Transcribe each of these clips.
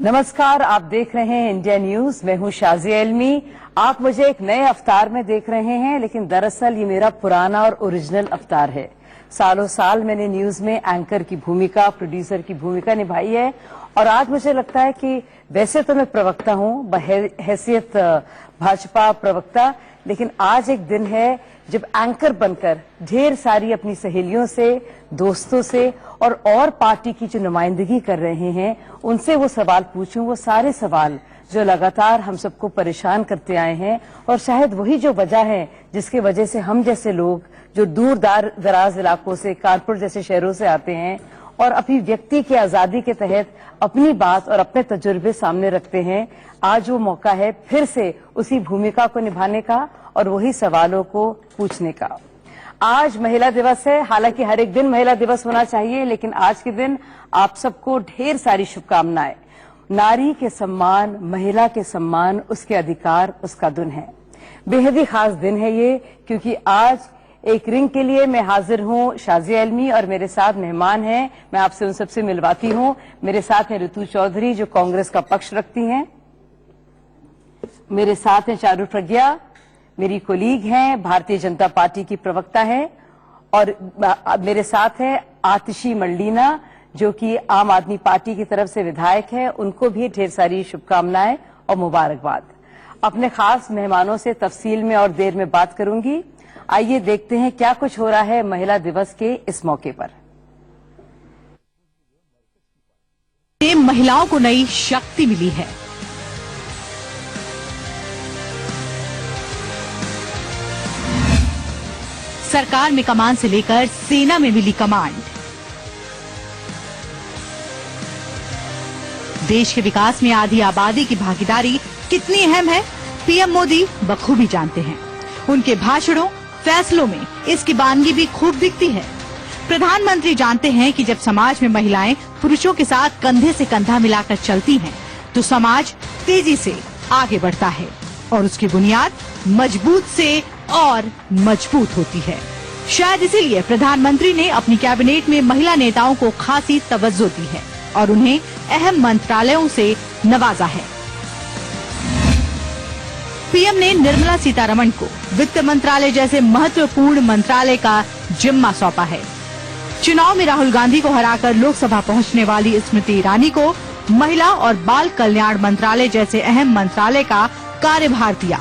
नमस्कार, आप देख रहे हैं इंडिया न्यूज। मैं हूं शाजिया इल्मी। आप मुझे एक नए अवतार में देख रहे हैं, लेकिन दरअसल ये मेरा पुराना और ओरिजिनल अवतार है। सालों साल मैंने न्यूज में एंकर की भूमिका, प्रोड्यूसर की भूमिका निभाई है और आज मुझे लगता है कि वैसे तो मैं प्रवक्ता हूं, बहैसियत भाजपा प्रवक्ता, लेकिन आज एक दिन है जब एंकर बनकर ढेर सारी अपनी सहेलियों से, दोस्तों से और पार्टी की जो नुमाइंदगी कर रहे हैं उनसे वो सवाल पूछूं, वो सारे सवाल जो लगातार हम सबको परेशान करते आए हैं और शायद वही जो वजह है जिसके वजह से हम जैसे लोग जो दूर दराज इलाकों से, कानपुर जैसे शहरों से आते हैं और अपनी व्यक्ति की आजादी के तहत अपनी बात और अपने तजुर्बे सामने रखते हैं, आज वो मौका है फिर से उसी भूमिका को निभाने का और वही सवालों को पूछने का। आज महिला दिवस है। हालांकि हर एक दिन महिला दिवस होना चाहिए, लेकिन आज के दिन आप सबको ढेर सारी शुभकामनाएं। नारी के सम्मान, महिला के सम्मान, उसके अधिकार, उसका दिन है। बेहद ही खास दिन है ये, क्योंकि आज एक रिंग के लिए मैं हाजिर हूं, शाजिया इल्मी, और मेरे साथ मेहमान हैं। मैं आपसे उन सबसे मिलवाती हूं। मेरे साथ हैं ऋतु चौधरी, जो कांग्रेस का पक्ष रखती हैं। मेरे साथ हैं चारू प्रज्ञा, मेरी कोलीग हैं, भारतीय जनता पार्टी की प्रवक्ता है, और मेरे साथ है आतिशी मल्लिना, जो कि आम आदमी पार्टी की तरफ से विधायक है। उनको भी ढेर सारी शुभकामनाएं और मुबारकबाद। अपने खास मेहमानों से तफसील में और देर में बात करूंगी। आइए देखते हैं क्या कुछ हो रहा है महिला दिवस के इस मौके पर। महिलाओं को नई शक्ति मिली है। सरकार में कमान से लेकर सेना में मिली कमांड। देश के विकास में आधी आबादी की भागीदारी कितनी अहम है, पीएम मोदी बखूबी जानते हैं। उनके भाषणों, फैसलों में इसकी बानगी भी खूब दिखती है। प्रधानमंत्री जानते हैं कि जब समाज में महिलाएं पुरुषों के साथ कंधे से कंधा मिलाकर चलती हैं, तो समाज तेजी से आगे बढ़ता है और उसकी बुनियाद मजबूत से और मजबूत होती है। शायद इसीलिए प्रधानमंत्री ने अपनी कैबिनेट में महिला नेताओं को खासी तवज्जो दी है और उन्हें अहम मंत्रालयों से नवाजा है। पीएम ने निर्मला सीतारमण को वित्त मंत्रालय जैसे महत्वपूर्ण मंत्रालय का जिम्मा सौंपा है। चुनाव में राहुल गांधी को हराकर लोकसभा पहुंचने वाली स्मृति ईरानी को महिला और बाल कल्याण मंत्रालय जैसे अहम मंत्रालय का कार्यभार दिया।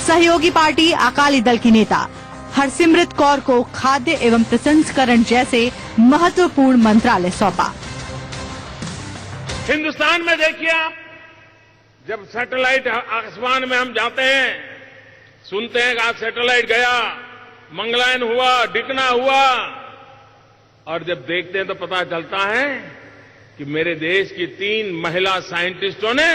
सहयोगी पार्टी अकाली दल की नेता हरसिमरत कौर को खाद्य एवं प्रसंस्करण जैसे महत्वपूर्ण मंत्रालय सौंपा। हिंदुस्तान में देखिए आप, जब सैटेलाइट आसमान में हम जाते हैं, सुनते हैं कि आज सैटेलाइट गया, मंगलयान हुआ, डिकना हुआ, और जब देखते हैं तो पता चलता है कि मेरे देश की 3 महिला साइंटिस्टों ने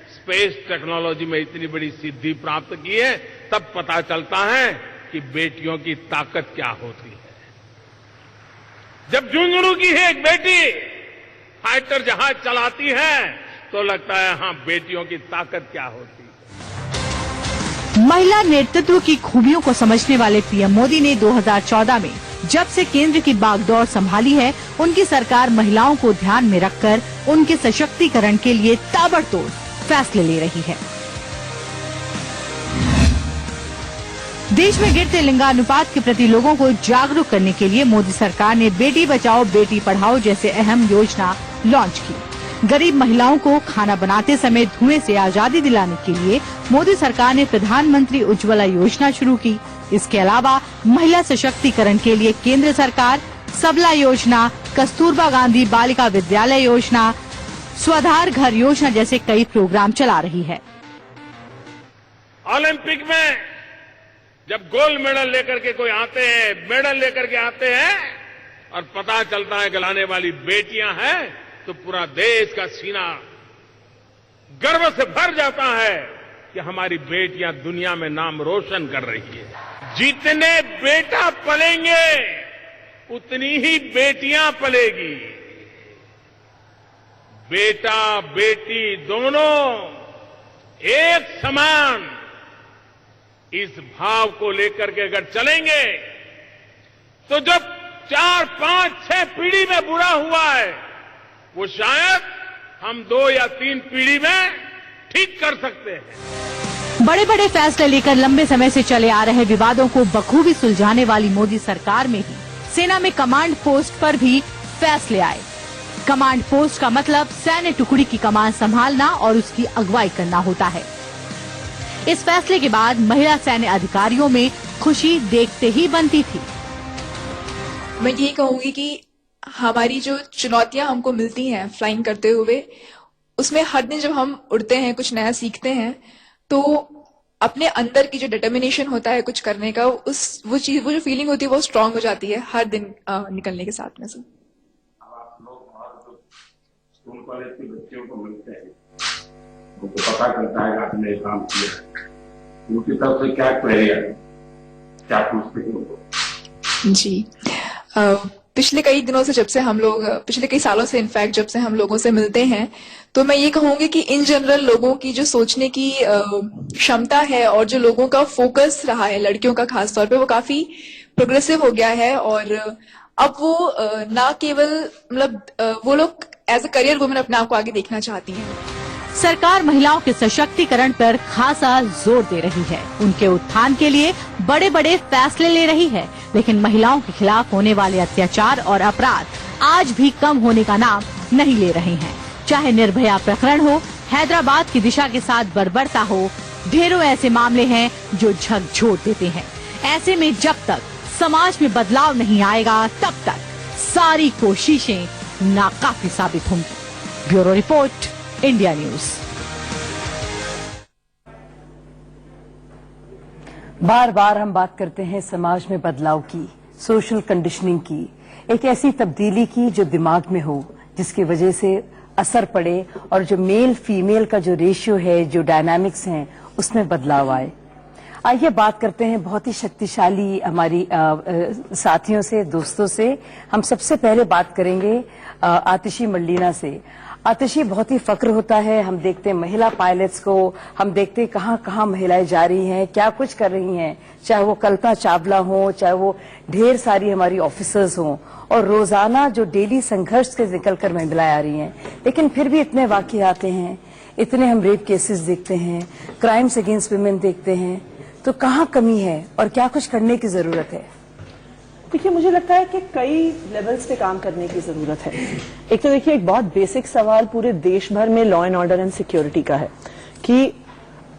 स्पेस टेक्नोलॉजी में इतनी बड़ी सिद्धि प्राप्त की है। तब पता चलता है कि बेटियों की ताकत क्या होती है। जब झुंझुनू की है एक बेटी फाइटर जहाज चलाती है, तो लगता है हाँ, बेटियों की ताकत क्या होती है। महिला नेतृत्व की खूबियों को समझने वाले पीएम मोदी ने 2014 में जब से केंद्र की बागडोर संभाली है, उनकी सरकार महिलाओं को ध्यान में रखकर उनके सशक्तिकरण के लिए ताबड़तोड़ फैसले ले रही है। देश में गिरते लिंगानुपात के प्रति लोगों को जागरूक करने के लिए मोदी सरकार ने बेटी बचाओ बेटी पढ़ाओ जैसे अहम योजना लॉन्च की। गरीब महिलाओं को खाना बनाते समय धुएं से आजादी दिलाने के लिए मोदी सरकार ने प्रधानमंत्री उज्ज्वला योजना शुरू की। इसके अलावा महिला सशक्तिकरण के लिए केंद्र सरकार सबला योजना, कस्तूरबा गांधी बालिका विद्यालय योजना, स्वाधार घर योजना जैसे कई प्रोग्राम चला रही है। ओलंपिक में जब गोल्ड मेडल लेकर के कोई आते हैं, मेडल लेकर के आते हैं और पता चलता है कि लाने वाली बेटियां हैं, तो पूरा देश का सीना गर्व से भर जाता है कि हमारी बेटियां दुनिया में नाम रोशन कर रही है। जितने बेटा पलेंगे उतनी ही बेटियां पलेगी। बेटा बेटी दोनों एक समान, इस भाव को लेकर के अगर चलेंगे तो जब 4, 5, 6 पीढ़ी में बुरा हुआ है, वो शायद हम 2 या 3 पीढ़ी में ठीक कर सकते हैं। बड़े बड़े फैसले लेकर लंबे समय से चले आ रहे विवादों को बखूबी सुलझाने वाली मोदी सरकार में ही सेना में कमांड पोस्ट पर भी फैसले आए। कमांड पोस्ट का मतलब सैन्य टुकड़ी की कमान संभालना और उसकी अगुवाई करना होता है। इस फैसले के बाद महिला सैन्य अधिकारियों में खुशी देखते ही बनती थी। मैं यही कहूंगी कि हमारी जो चुनौतियां हमको मिलती हैं फ्लाइंग करते हुए, उसमें हर दिन जब हम उड़ते हैं, कुछ नया सीखते हैं, तो अपने अंदर की जो डिटर्मिनेशन होता है कुछ करने का, वो जो फीलिंग होती है वो स्ट्रांग हो जाती है हर दिन निकलने के साथ में से। आप लोग और स्कूल कॉलेज के बच्चों को मिलते हैं, उनको पता चलता है कि आपने काम किया, उनकी तरफ से क्या क्वेरी है, क्या पूछते हैं उनको? जी, पिछले कई दिनों से, जब से हम लोग, पिछले कई सालों से इनफैक्ट जब से हम लोगों से मिलते हैं, तो मैं ये कहूंगी कि इन जनरल लोगों की जो सोचने की क्षमता है और जो लोगों का फोकस रहा है, लड़कियों का खास तौर पे, वो काफी प्रोग्रेसिव हो गया है। और अब वो ना केवल मतलब वो लोग एज अ करियर वुमेन अपने आप को आगे देखना चाहती हैं। सरकार महिलाओं के सशक्तिकरण पर खासा जोर दे रही है। उनके उत्थान के लिए बड़े बड़े फैसले ले रही है, लेकिन महिलाओं के खिलाफ होने वाले अत्याचार और अपराध आज भी कम होने का नाम नहीं ले रहे हैं। चाहे निर्भया प्रकरण हो, हैदराबाद की दिशा के साथ बर्बरता हो, ढेरों ऐसे मामले हैं जो झकझोर देते हैं। ऐसे में जब तक समाज में बदलाव नहीं आएगा, तब तक सारी कोशिशें नाकाफी साबित होंगी। Bureau report, India news. बार बार हम बात करते हैं समाज में बदलाव की, सोशल कंडीशनिंग की, एक ऐसी तब्दीली की जो दिमाग में हो, जिसकी वजह से असर पड़े और जो मेल फीमेल का जो रेशियो है, जो डायनामिक्स हैं, उसमें बदलाव आए। आइए बात करते हैं बहुत ही शक्तिशाली हमारी साथियों से, दोस्तों से। हम सबसे पहले बात करेंगे आतिशी मल्लिना से। आतिशी, बहुत ही फक्र होता है, हम देखते हैं महिला पायलट्स को, हम देखते हैं कहाँ कहाँ महिलाएं जा रही हैं, क्या कुछ कर रही हैं, चाहे वो कल्पना चावला हो, चाहे वो ढेर सारी हमारी ऑफिसर्स हों, और रोजाना जो डेली संघर्ष से निकलकर महिलाएं आ रही हैं। लेकिन फिर भी इतने वाकये आते हैं, इतने हम रेप केसेस देखते हैं, क्राइम्स अगेंस्ट वुमेन देखते हैं, तो कहाँ कमी है और क्या कुछ करने की जरूरत है? देखिए, मुझे लगता है कि कई लेवल्स पे काम करने की जरूरत है। एक तो देखिए, एक बहुत बेसिक सवाल पूरे देश भर में law and order and security का है कि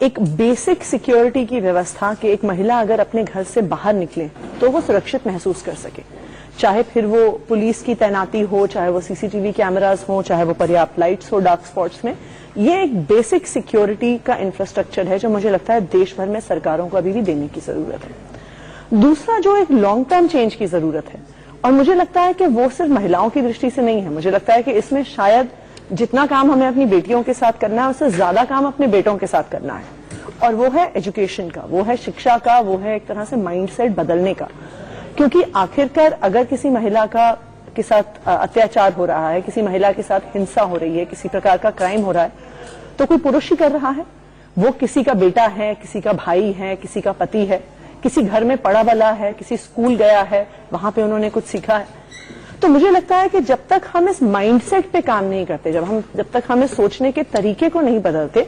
एक बेसिक सिक्योरिटी की व्यवस्था कि एक महिला अगर अपने घर से बाहर निकले तो वो सुरक्षित महसूस कर सके, चाहे फिर वो पुलिस की तैनाती हो, चाहे वो सीसीटीवी कैमरास हो, चाहे वो पर्याप्त लाइट्स हो डार्क स्पॉट्स में। ये एक बेसिक सिक्योरिटी का इंफ्रास्ट्रक्चर है जो मुझे लगता है देश भर में सरकारों को अभी भी देने की जरूरत है। दूसरा, जो एक लॉन्ग टर्म चेंज की जरूरत है, और मुझे लगता है कि वो सिर्फ महिलाओं की दृष्टि से नहीं है, मुझे लगता है कि इसमें शायद जितना काम हमें अपनी बेटियों के साथ करना है उससे ज्यादा काम अपने बेटों के साथ करना है, और वो है एजुकेशन का, वो है शिक्षा का, वो है एक तरह से माइंडसेट बदलने का। क्योंकि आखिरकार अगर किसी महिला का के साथ अत्याचार हो रहा है, किसी महिला के साथ हिंसा हो रही है, किसी प्रकार का क्राइम हो रहा है, तो कोई पुरुष ही कर रहा है, वो किसी का बेटा है, किसी का भाई है, किसी का पति है, किसी घर में पढ़ा बला है, किसी स्कूल गया है, वहां पे उन्होंने कुछ सीखा है। तो मुझे लगता है कि जब तक हम इस माइंडसेट पे काम नहीं करते, जब तक हम इस सोचने के तरीके को नहीं बदलते,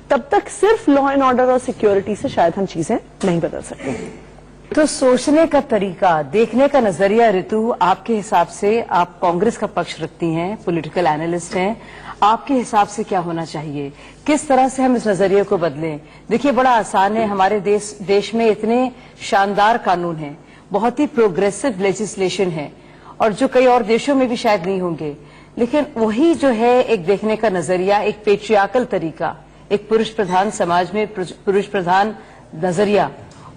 तब तक सिर्फ लॉ एंड ऑर्डर और सिक्योरिटी से शायद हम चीजें नहीं बदल सकते। तो सोचने का तरीका, देखने का नजरिया, ऋतु, आपके हिसाब से, आप कांग्रेस का पक्ष रखती हैं, पॉलिटिकल एनालिस्ट हैं, आपके हिसाब से क्या होना चाहिए? किस तरह से हम इस नजरिए को बदलें? देखिए, बड़ा आसान है, हमारे देश में इतने शानदार कानून हैं, बहुत ही प्रोग्रेसिव लेजिस्लेशन है, और जो कई और देशों में भी शायद नहीं होंगे, लेकिन वही जो है एक देखने का नजरिया, एक पेट्रियार्कल तरीका, एक पुरुष प्रधान समाज में पुरुष प्रधान नजरिया,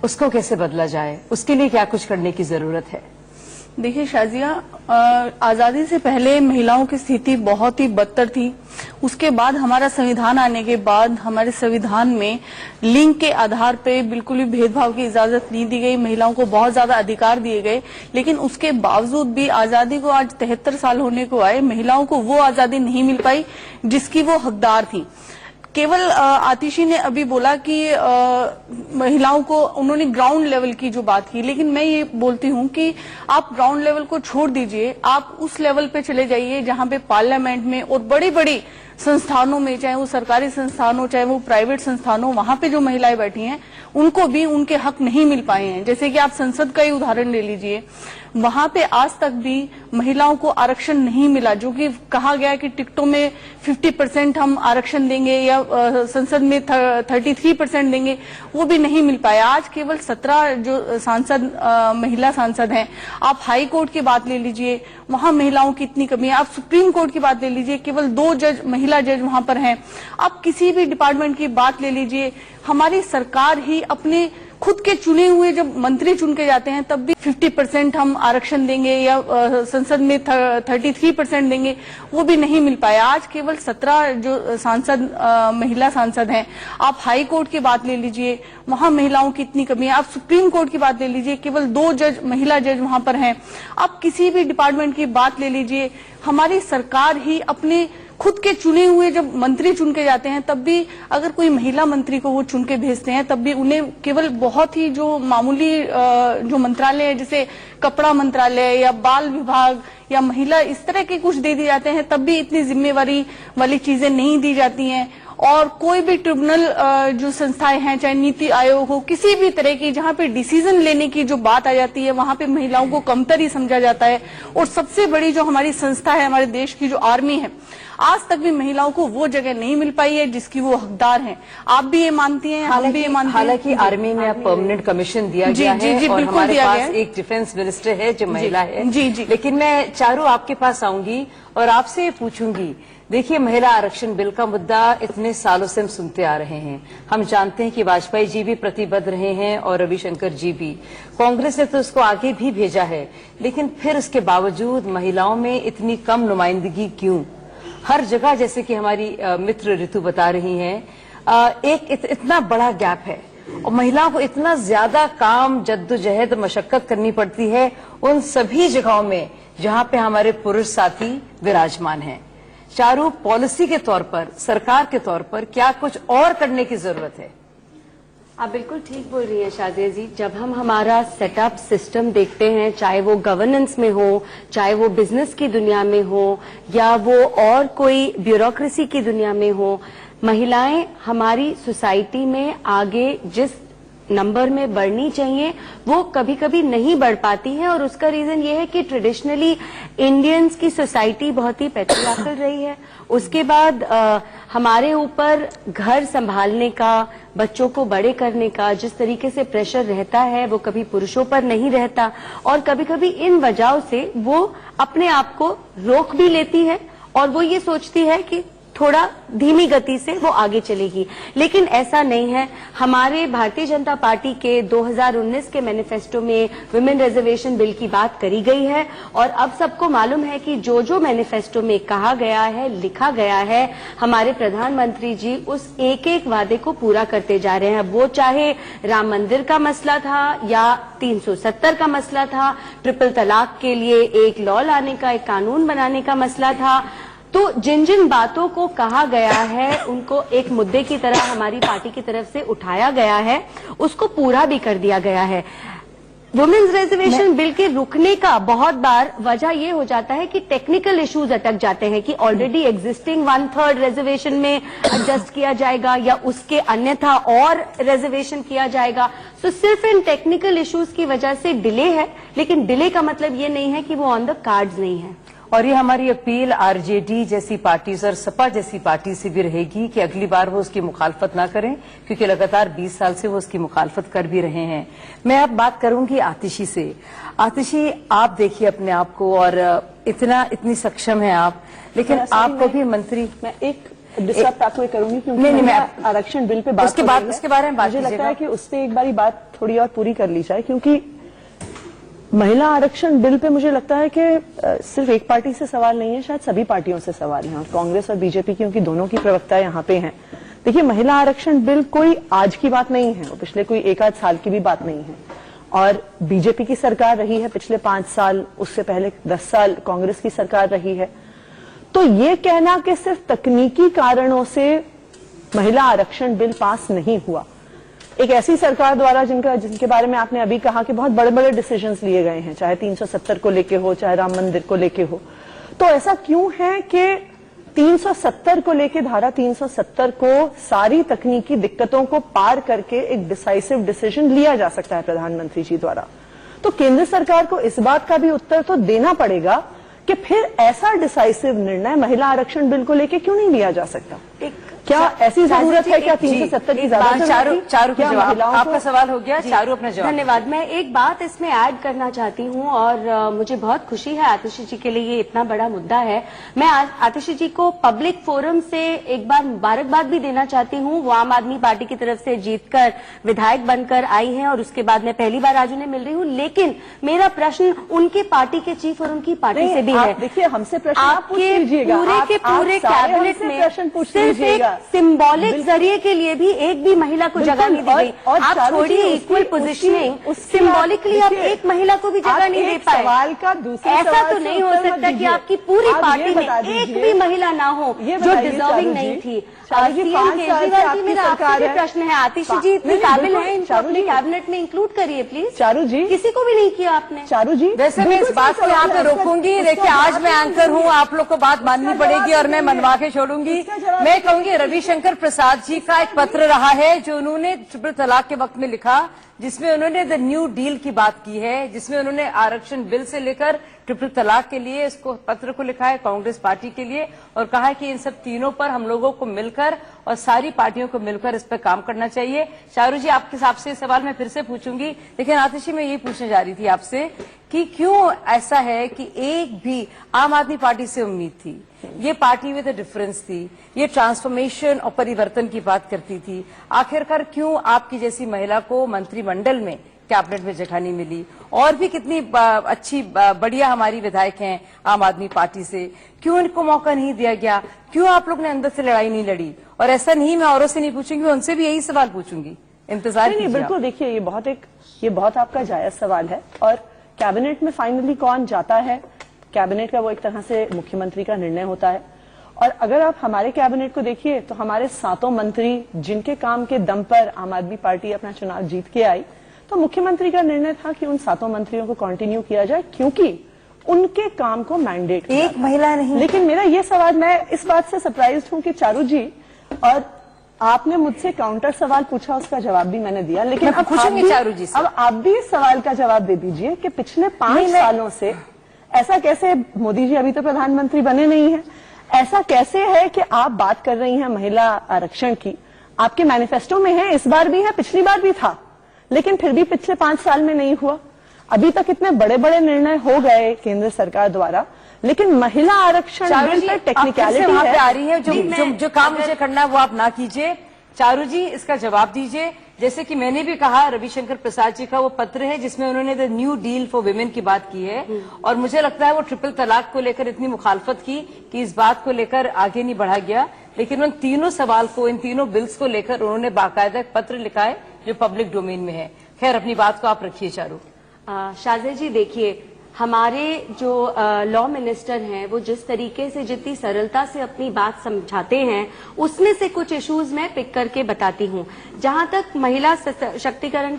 उसको कैसे बदला जाए? उसके लिए क्या कुछ करने की जरूरत है? देखिए शाजिया, आजादी से पहले महिलाओं की स्थिति बहुत ही बदतर थी। उसके बाद हमारा संविधान आने के बाद हमारे संविधान में लिंग के आधार पे बिल्कुल भी भेदभाव की इजाजत नहीं दी गई, महिलाओं को बहुत ज्यादा अधिकार दिए गए। लेकिन उसके बावजूद भी आजादी को आज 73 साल होने को आए, महिलाओं को वो आजादी नहीं मिल पाई जिसकी वो हकदार थी। केवल आतिशी ने अभी बोला कि महिलाओं को, उन्होंने ग्राउंड लेवल की जो बात की, लेकिन मैं ये बोलती हूँ कि आप ग्राउंड लेवल को छोड़ दीजिए, आप उस लेवल पे चले जाइए जहाँ पे पार्लियामेंट में और बड़ी बड़ी संस्थानों में, चाहे वो सरकारी संस्थान हो चाहे वो प्राइवेट संस्थान हो, वहां पे जो महिलाएं बैठी हैं उनको भी उनके हक नहीं मिल पाए हैं। जैसे कि आप संसद का ही उदाहरण ले लीजिए, वहां पे आज तक भी महिलाओं को आरक्षण नहीं मिला, जो कि कहा गया कि टिकटों में 50% हम आरक्षण देंगे या संसद में 33% देंगे, वो भी नहीं मिल पाया। आज केवल 17 जो सांसद महिला सांसद हैं। आप हाई कोर्ट की बात ले लीजिए, वहां महिलाओं की इतनी कमी है। आप सुप्रीम कोर्ट की बात ले लीजिए, केवल 2 जज महिला जज वहां पर हैं। आप किसी भी डिपार्टमेंट की बात ले लीजिए, हमारी सरकार ही अपने खुद के चुने हुए जब मंत्री चुन के जाते हैं तब भी 50% हम आरक्षण देंगे या संसद में 33% देंगे, वो भी नहीं मिल पाया। आज केवल 17 जो सांसद महिला सांसद हैं। आप हाई कोर्ट की बात ले लीजिए, वहां महिलाओं की इतनी कमी है। आप सुप्रीम कोर्ट की बात ले लीजिए, केवल 2 जज महिला जज वहां पर हैं। आप किसी भी डिपार्टमेंट की बात ले लीजिए, हमारी सरकार ही अपने खुद के चुने हुए जब मंत्री चुन के जाते हैं तब भी अगर कोई महिला मंत्री को वो चुन के भेजते हैं तब भी उन्हें केवल बहुत ही जो मामूली जो मंत्रालय है, जैसे कपड़ा मंत्रालय या बाल विभाग या महिला, इस तरह के कुछ दे दिए जाते हैं, तब भी इतनी जिम्मेवारी वाली चीजें नहीं दी जाती हैं। और कोई भी ट्रिब्यूनल जो संस्थाएं हैं, चाहे नीति आयोग हो, किसी भी तरह की जहां पे डिसीजन लेने की जो बात आ जाती है, वहां पे महिलाओं को कमतर ही समझा जाता है। और सबसे बड़ी जो हमारी संस्था है, हमारे देश की जो आर्मी है, आज तक भी महिलाओं को वो जगह नहीं मिल पाई है जिसकी वो हकदार हैं। आप भी ये मानती हैं, हम भी ये मानते हैं। हालांकि आर्मी में अब परमानेंट कमीशन दिया गया है और हमारे पास एक डिफेंस मिनिस्टर है जो महिला है। लेकिन मैं चारू आपके पास आऊंगी और आपसे पूछूंगी, देखिए महिला आरक्षण बिल का मुद्दा इतने सालों से हम सुनते आ रहे हैं। हम जानते हैं कि वाजपेयी जी भी प्रतिबद्ध रहे हैं और रविशंकर जी भी। कांग्रेस ने तो उसको आगे भी भेजा है, लेकिन फिर उसके बावजूद महिलाओं में इतनी कम नुमाइंदगी क्यों? हर जगह, जैसे कि हमारी मित्र ऋतु बता रही हैं, इतना बड़ा गैप है और महिलाओं को इतना ज्यादा काम, जद्दोजहद, मशक्कत करनी पड़ती है उन सभी जगहों में जहां पे हमारे पुरुष साथी विराजमान हैं। चारू, पॉलिसी के तौर पर, सरकार के तौर पर क्या कुछ और करने की जरूरत है? आप बिल्कुल ठीक बोल रही हैं शाजिया जी। जब हम हमारा सेटअप सिस्टम देखते हैं, चाहे वो गवर्नेंस में हो, चाहे वो बिजनेस की दुनिया में हो या वो और कोई ब्यूरोक्रेसी की दुनिया में हो, महिलाएं हमारी सोसाइटी में आगे जिस नंबर में बढ़नी चाहिए वो कभी कभी नहीं बढ़ पाती है। और उसका रीजन ये है कि ट्रेडिशनली इंडियंस की सोसाइटी बहुत ही पैट्रियार्कल रही है। उसके बाद हमारे ऊपर घर संभालने का, बच्चों को बड़े करने का जिस तरीके से प्रेशर रहता है वो कभी पुरुषों पर नहीं रहता, और कभी कभी इन वजहों से वो अपने आप को रोक भी लेती है और वो ये सोचती है कि थोड़ा धीमी गति से वो आगे चलेगी। लेकिन ऐसा नहीं है। हमारे भारतीय जनता पार्टी के 2019 के मैनिफेस्टो में वुमेन रिजर्वेशन बिल की बात करी गई है और अब सबको मालूम है कि जो जो मैनिफेस्टो में कहा गया है, लिखा गया है, हमारे प्रधानमंत्री जी उस एक एक वादे को पूरा करते जा रहे हैं। वो चाहे राम मंदिर का मसला था या 370 का मसला था, ट्रिपल तलाक के लिए एक लॉ लाने का, एक कानून बनाने का मसला था, तो जिन जिन बातों को कहा गया है उनको एक मुद्दे की तरह हमारी पार्टी की तरफ से उठाया गया है, उसको पूरा भी कर दिया गया है। वुमेन्स रिजर्वेशन बिल के रुकने का बहुत बार वजह ये हो जाता है कि टेक्निकल इश्यूज अटक जाते हैं कि ऑलरेडी एग्जिस्टिंग 1/3 रिजर्वेशन में एडजस्ट किया जाएगा या उसके अन्यथा और रिजर्वेशन किया जाएगा। तो सिर्फ इन टेक्निकल इश्यूज की वजह से डिले है, लेकिन डिले का मतलब ये नहीं है कि वो ऑन द कार्ड्स नहीं है। और ये हमारी अपील आरजेडी जैसी पार्टीज और सपा जैसी पार्टी से भी रहेगी कि अगली बार वो उसकी मुखालफत ना करें, क्योंकि लगातार 20 साल से वो उसकी मुखालफत कर भी रहे हैं। मैं अब बात करूंगी आतिशी से। आतिशी, आप देखिए अपने आप को और इतनी सक्षम है आप, लेकिन आपको भी मंत्री, मैं एक डिस्टर्ब आपको करूंगी क्योंकि नहीं, मैं आरक्षण बिल पे बात उसके बारे में बात मुझे लगता है कि उस पर एक बारी बात थोड़ी और पूरी कर ली जाए, क्योंकि महिला आरक्षण बिल पे मुझे लगता है कि सिर्फ एक पार्टी से सवाल नहीं है, शायद सभी पार्टियों से सवाल है, कांग्रेस और बीजेपी, क्योंकि दोनों की प्रवक्ता यहाँ पे हैं। देखिए, महिला आरक्षण बिल कोई आज की बात नहीं है, वो पिछले कोई 1 आध साल की भी बात नहीं है। और बीजेपी की सरकार रही है पिछले 5 साल, उससे पहले 10 साल कांग्रेस की सरकार रही है। तो ये कहना कि सिर्फ तकनीकी कारणों से महिला आरक्षण बिल पास नहीं हुआ, एक ऐसी सरकार द्वारा जिनके बारे में आपने अभी कहा कि बहुत बड़े बड़े डिसीजंस लिए गए हैं, चाहे 370 को लेके हो, चाहे राम मंदिर को लेके हो, तो ऐसा क्यों है कि 370 को लेके धारा 370 को सारी तकनीकी दिक्कतों को पार करके एक डिसाइसिव डिसीजन लिया जा सकता है प्रधानमंत्री जी द्वारा। तो केंद्र सरकार को इस बात का भी उत्तर तो देना पड़ेगा कि फिर ऐसा डिसाइसिव निर्णय महिला आरक्षण बिल को लेके क्यों नहीं लिया जा सकता। क्या ऐसी जरूरत है? क्या 370 की ज्यादा चारू का जवाब, आपका सवाल हो गया, चारू अपना जवाब। धन्यवाद। मैं एक बात इसमें ऐड करना चाहती हूँ और मुझे बहुत खुशी है आतिशी जी के लिए ये इतना बड़ा मुद्दा है। मैं आतिशी जी को पब्लिक फोरम से एक बार मुबारकबाद भी देना चाहती हूँ। वो आम आदमी पार्टी की तरफ से जीतकर विधायक बनकर आई हैं और उसके बाद मैं पहली बार आज उन्हें मिल रही हूँ। लेकिन मेरा प्रश्न उनके पार्टी के चीफ और उनकी पार्टी से भी है। देखिए, हमसे प्रश्न आपके पूरे कैबिनेट में सिंबॉलिक जरिए के लिए भी एक भी महिला को जगह नहीं दी गई। आप छोड़िए इक्वल पोजीशनिंग, सिंबॉलिकली आप एक महिला को भी जगह नहीं दे पाए। सवाल का दूसरा ऐसा तो नहीं हो सकता कि आपकी पूरी पार्टी में एक भी महिला ना हो जो डिजर्विंग नहीं थी। सीएम केजरीवाल जी, मेरा आपसे भी प्रश्न है, आतिशी जी इतने काबिल हैं, इनको अपने कैबिनेट में इंक्लूड करिए प्लीज। चारू जी, किसी को भी नहीं किया आपने। चारू जी, वैसे मैं इस बात को यहाँ पे रोकूंगी। देखिए, आज मैं एंकर हूँ, आप लोग को बात माननी पड़ेगी और मैं मनवा के छोड़ूंगी। मैं कहूंगी रविशंकर प्रसाद जी का एक पत्र रहा है जो उन्होंने ट्रिपल तलाक के वक्त में लिखा, जिसमें उन्होंने द न्यू डील की बात की है, जिसमें उन्होंने आरक्षण बिल से लेकर ट्रिपल तलाक के लिए इसको पत्र को लिखा है कांग्रेस पार्टी के लिए और कहा है कि इन सब तीनों पर हम लोगों को मिलकर और सारी पार्टियों को मिलकर इस पर काम करना चाहिए। चारू जी, आपके हिसाब से सवाल मैं फिर से पूछूंगी, लेकिन आतिशी मैं ये पूछने जा रही थी आपसे कि क्यों ऐसा है कि एक भी आम आदमी पार्टी से उम्मीद थी, ये पार्टी विद अ डिफरेंस थी, ये ट्रांसफॉर्मेशन और परिवर्तन की बात करती थी, आखिरकार क्यों आपकी जैसी महिला को मंत्रिमंडल में कैबिनेट में जगह नहीं मिली? और भी कितनी अच्छी बढ़िया हमारी विधायक हैं आम आदमी पार्टी से, क्यों इनको मौका नहीं दिया गया? क्यों आप लोग ने अंदर से लड़ाई नहीं लड़ी? और ऐसा नहीं, मैं औरों से नहीं पूछूंगी, उनसे भी यही सवाल पूछूंगी। इंतजार नहीं, बिल्कुल। देखिए, ये बहुत आपका जायज सवाल है और कैबिनेट में फाइनली कौन जाता है, कैबिनेट का वो एक तरह से मुख्यमंत्री का निर्णय होता है। और अगर आप हमारे कैबिनेट को देखिए तो हमारे 7 मंत्री जिनके काम के दम पर आम आदमी पार्टी अपना चुनाव जीत के आई, तो मुख्यमंत्री का निर्णय था कि उन 7 मंत्रियों को कंटिन्यू किया जाए क्योंकि उनके काम को मैंडेट एक महिला नहीं। लेकिन मेरा ये सवाल, मैं इस बात से सरप्राइज्ड हूं कि चारू जी, और आपने मुझसे काउंटर सवाल पूछा, उसका जवाब भी मैंने दिया, लेकिन अब पूछूंगी चारू जी से। अब आप भी इस सवाल का जवाब दे दीजिए कि पिछले 5 सालों से ऐसा कैसे, मोदी जी अभी तो प्रधानमंत्री बने नहीं है, ऐसा कैसे है कि आप बात कर रही हैं महिला आरक्षण की, आपके मैनिफेस्टो में है, इस बार भी है, पिछली बार भी था, लेकिन फिर भी पिछले 5 साल में नहीं हुआ। अभी तक इतने बड़े बड़े निर्णय हो गए केंद्र सरकार द्वारा, लेकिन महिला आरक्षण बिल पर टेक्निकलिटी है, आ रही है, जो काम मुझे करना है वो आप ना कीजिए। चारू जी, इसका जवाब दीजिए। जैसे कि मैंने भी कहा, रविशंकर प्रसाद जी का वो पत्र है जिसमें उन्होंने the new deal for women की बात की है और मुझे लगता है वो ट्रिपल तलाक को लेकर इतनी मुखालफत की कि इस बात को लेकर आगे नहीं बढ़ा गया, लेकिन उन तीनों सवाल को, इन तीनों बिल्स को लेकर उन्होंने बाकायदा एक पत्र लिखा है जो पब्लिक डोमेन में है। खैर, अपनी बात को आप रखिए चारू। शाज़िया जी, देखिए, हमारे जो लॉ मिनिस्टर हैं वो जिस तरीके से, जितनी सरलता से अपनी बात समझाते हैं, उसमें से कुछ इश्यूज मैं पिक करके बताती हूँ। जहां तक महिला सशक्तिकरण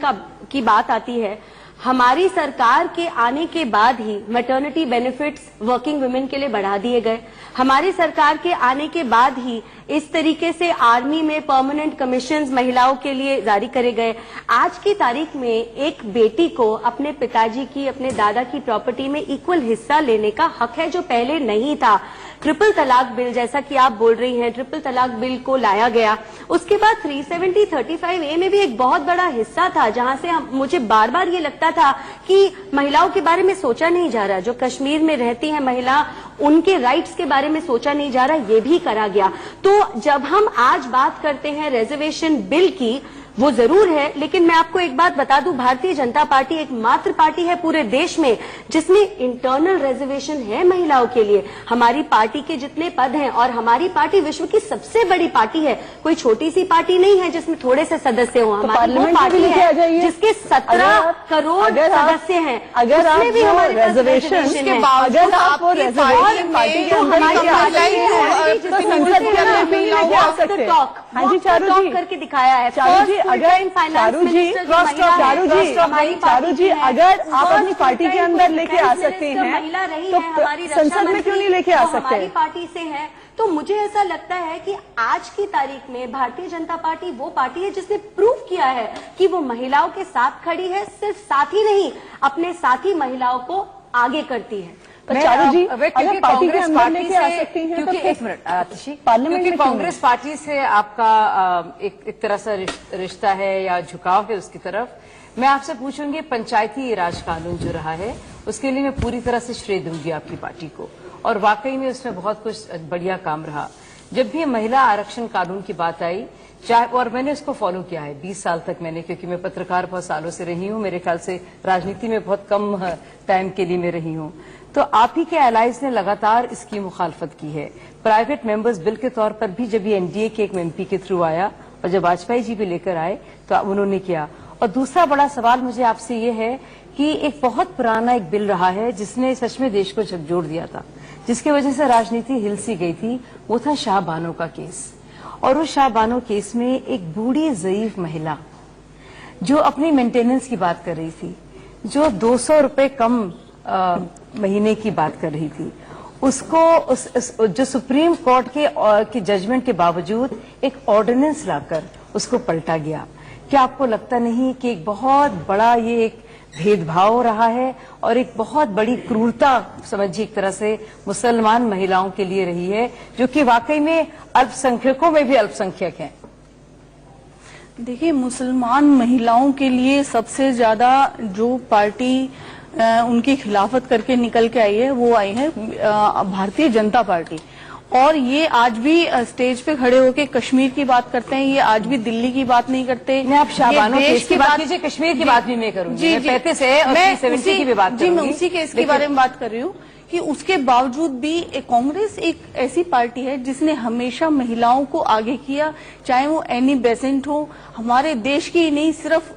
की बात आती है, हमारी सरकार के आने के बाद ही मैटरनिटी बेनिफिट्स वर्किंग वुमेन के लिए बढ़ा दिए गए। हमारी सरकार के आने के बाद ही इस तरीके से आर्मी में परमानेंट कमीशंस महिलाओं के लिए जारी करे गए। आज की तारीख में एक बेटी को अपने पिताजी की, अपने दादा की प्रॉपर्टी में इक्वल हिस्सा लेने का हक है, जो पहले नहीं था। ट्रिपल तलाक बिल, जैसा कि आप बोल रही हैं, ट्रिपल तलाक बिल को लाया गया। उसके बाद 370-35A में भी एक बहुत बड़ा हिस्सा था जहां से मुझे बार बार ये लगता था कि महिलाओं के बारे में सोचा नहीं जा रहा, जो कश्मीर में रहती है महिला, उनके राइट्स के बारे में सोचा नहीं जा रहा, ये भी करा गया। तो जब हम आज बात करते हैं रिजर्वेशन बिल की, वो जरूर है, लेकिन मैं आपको एक बात बता दूं, भारतीय जनता पार्टी एकमात्र पार्टी है पूरे देश में जिसमें इंटरनल रिजर्वेशन है महिलाओं के लिए। हमारी पार्टी के जितने पद हैं, और हमारी पार्टी विश्व की सबसे बड़ी पार्टी है, कोई छोटी सी पार्टी नहीं है जिसमें थोड़े से सदस्य हो। हमारी वो पार्टी है जिसके 17 करोड़ सदस्य हैं। अगर आप भी हमारे रिजर्वेशन के बावजूद आप वो रिजर्वेशन पार्टी के अंदर हाँ जी, चारू top जी करके दिखाया है। चारू जी, First अगर full-time finance चारू जी minister जो महिला है, हमारी चारू जी पार्टी की है। अगर आप First अपनी पार्टी के full-time अंदर लेके आ defense सकते minister हैं महिला रही तो है, हमारी रक्षा संसद में क्यों नहीं लेके आ मंत्री, वो हमारी सकते? पार्टी से है। तो मुझे ऐसा लगता है कि आज की तारीख में भारतीय जनता पार्टी वो पार्टी है जिसने प्रूव किया है कि वो महिलाओं के साथ खड़ी है, सिर्फ साथ ही नहीं अपने साथी महिलाओं को आगे करती है। तो चारू जी अगर क्योंकि पार्टी के कांग्रेस अंदर पार्टी लेके आ से सकती हैं तो क्योंकि फिर एक मिनट आतिशी, पार्लियामेंट क्योंकि में क्यों कांग्रेस पार्टी से आपका एक तरह से रिश्ता है या झुकाव है उसकी तरफ, मैं आपसे पूछूंगी पंचायती राज कानून जो रहा है उसके लिए मैं पूरी तरह से श्रेय दूंगी आपकी पार्टी को, और वाकई में उसमें बहुत कुछ बढ़िया काम रहा। जब भी महिला आरक्षण कानून की बात आई, चाहे, और मैंने उसको फॉलो किया है 20 साल तक मैंने, क्योंकि मैं पत्रकार बहुत सालों से रही हूँ, मेरे ख्याल से राजनीति में बहुत कम टाइम के लिए मैं रही हूँ, तो आप ही के एलाइज ने लगातार इसकी मुखालफत की है। प्राइवेट मेंबर्स बिल के तौर पर भी जब ये एनडीए के एक एमपी के थ्रू आया और जब वाजपेयी जी भी लेकर आए तो उन्होंने किया। और दूसरा बड़ा सवाल मुझे आपसे ये है कि एक बहुत पुराना एक बिल रहा है जिसने सच में देश को झकझोर दिया था, जिसकी वजह से राजनीति हिल सी गई थी, वो था शाह बानो का केस। और उस शाह बानो केस में एक बूढ़ी ज़ईफ महिला जो अपनी मेंटेनेंस की बात कर रही थी, जो 200 रुपए कम महीने की बात कर रही थी, उसको जो सुप्रीम कोर्ट के जजमेंट के बावजूद एक ऑर्डिनेंस लाकर उसको पलटा गया। क्या आपको लगता नहीं कि एक बहुत बड़ा ये एक भेदभाव रहा है और एक बहुत बड़ी क्रूरता समझिए एक तरह से मुसलमान महिलाओं के लिए रही है, जो कि वाकई में अल्पसंख्यकों में भी अल्पसंख्यक हैं? देखिए, मुसलमान महिलाओं के लिए सबसे ज्यादा जो पार्टी उनकी खिलाफत करके निकल के आई है वो आई है भारतीय जनता पार्टी। और ये आज भी स्टेज पे खड़े होकर कश्मीर की बात करते हैं, ये आज भी दिल्ली की बात नहीं करते। मैं आप शाहबानो केस की बात कीजिए, कश्मीर की बात भी मैं करूंगी, मैं 35 है और 70 की भी बात करूंगी। जी, मैं उसी केस के बारे में बात कर रही हूँ कि उसके बावजूद भी कांग्रेस एक ऐसी पार्टी है जिसने हमेशा महिलाओं को आगे किया, चाहे वो एनी बेसेंट हो, हमारे देश की नहीं, सिर्फ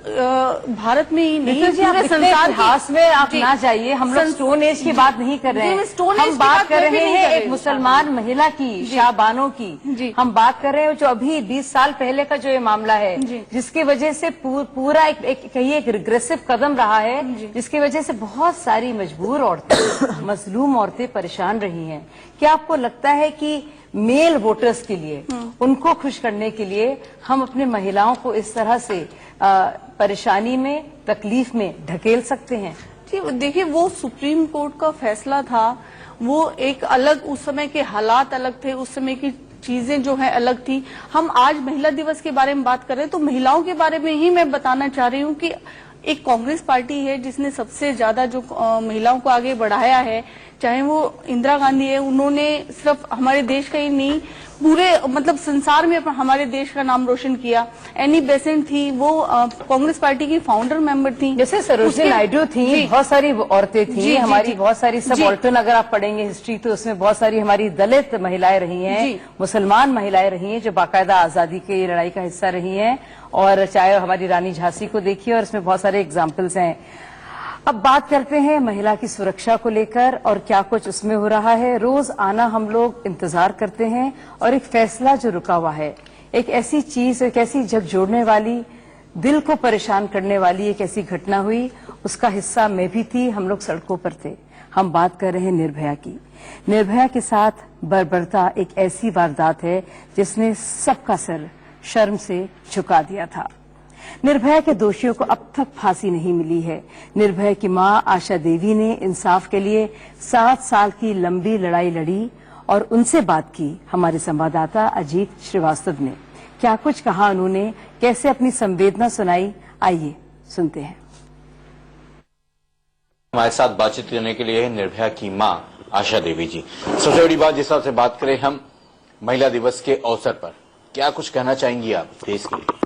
भारत में ही नहीं, पूरे संसार इतिहास में आप ना जाइए। हम लोग स्टोन एज की बात नहीं कर रहे हैं, हम बात कर रहे हैं एक मुसलमान महिला की, शाह बानो की। हम बात कर रहे हैं जो अभी 20 साल पहले का जो ये मामला है, जिसकी वजह से पूरा कहिए एक रिग्रेसिव कदम रहा है, जिसकी वजह से बहुत सारी मजबूर औरतें, मजलूम औरतें परेशान रही हैं। क्या आपको लगता है कि मेल वोटर्स के लिए, उनको खुश करने के लिए हम अपने महिलाओं को इस तरह से परेशानी में, तकलीफ में ढकेल सकते हैं? जी, देखिए, वो सुप्रीम कोर्ट का फैसला था, वो एक अलग, उस समय के हालात अलग थे, उस समय की चीजें जो है अलग थी। हम आज महिला दिवस के बारे में बात कर रहे हैं तो महिलाओं के बारे में ही मैं बताना चाह रही हूँ कि एक कांग्रेस पार्टी है जिसने सबसे ज्यादा जो महिलाओं को आगे बढ़ाया है, चाहे वो इंदिरा गांधी है, उन्होंने सिर्फ हमारे देश का ही नहीं, पूरे मतलब संसार में हमारे देश का नाम रोशन किया। एनी बेसेंट थी, वो कांग्रेस पार्टी की फाउंडर मेंबर थी। जैसे सरोजिनी नायडू थी, बहुत सारी औरतें थी, हमारी बहुत सारी सबऑल्टर्न, अगर आप पढ़ेंगे हिस्ट्री तो उसमें बहुत सारी हमारी दलित महिलाएं रही हैं, मुसलमान महिलाएं रही हैं जो बाकायदा आजादी की लड़ाई का हिस्सा रही हैं, और चाहे हमारी रानी झांसी को देखिए, और इसमें बहुत सारे एग्जाम्पल्स हैं। अब बात करते हैं महिला की सुरक्षा को लेकर और क्या कुछ उसमें हो रहा है। रोज आना हम लोग इंतजार करते हैं और एक फैसला जो रुका हुआ है, एक ऐसी चीज, एक ऐसी झकझोरने वाली, दिल को परेशान करने वाली एक ऐसी घटना हुई, उसका हिस्सा मैं भी थी, हम लोग सड़कों पर थे। हम बात कर रहे हैं निर्भया की। निर्भया के साथ बर्बरता एक ऐसी वारदात है जिसने सबका सर शर्म से झुका दिया था। निर्भया के दोषियों को अब तक फांसी नहीं मिली है। निर्भया की मां आशा देवी ने इंसाफ के लिए 7 साल की लंबी लड़ाई लड़ी और उनसे बात की हमारे संवाददाता अजीत श्रीवास्तव ने। क्या कुछ कहा उन्होंने, कैसे अपनी संवेदना सुनाई, आइए सुनते हैं। हमारे साथ बातचीत करने के लिए निर्भया की मां आशा देवी जी। सबसे बड़ी बात, जिस तरह से बात करें हम महिला दिवस के अवसर पर, क्या कुछ कहना चाहेंगी आप देश के लिए?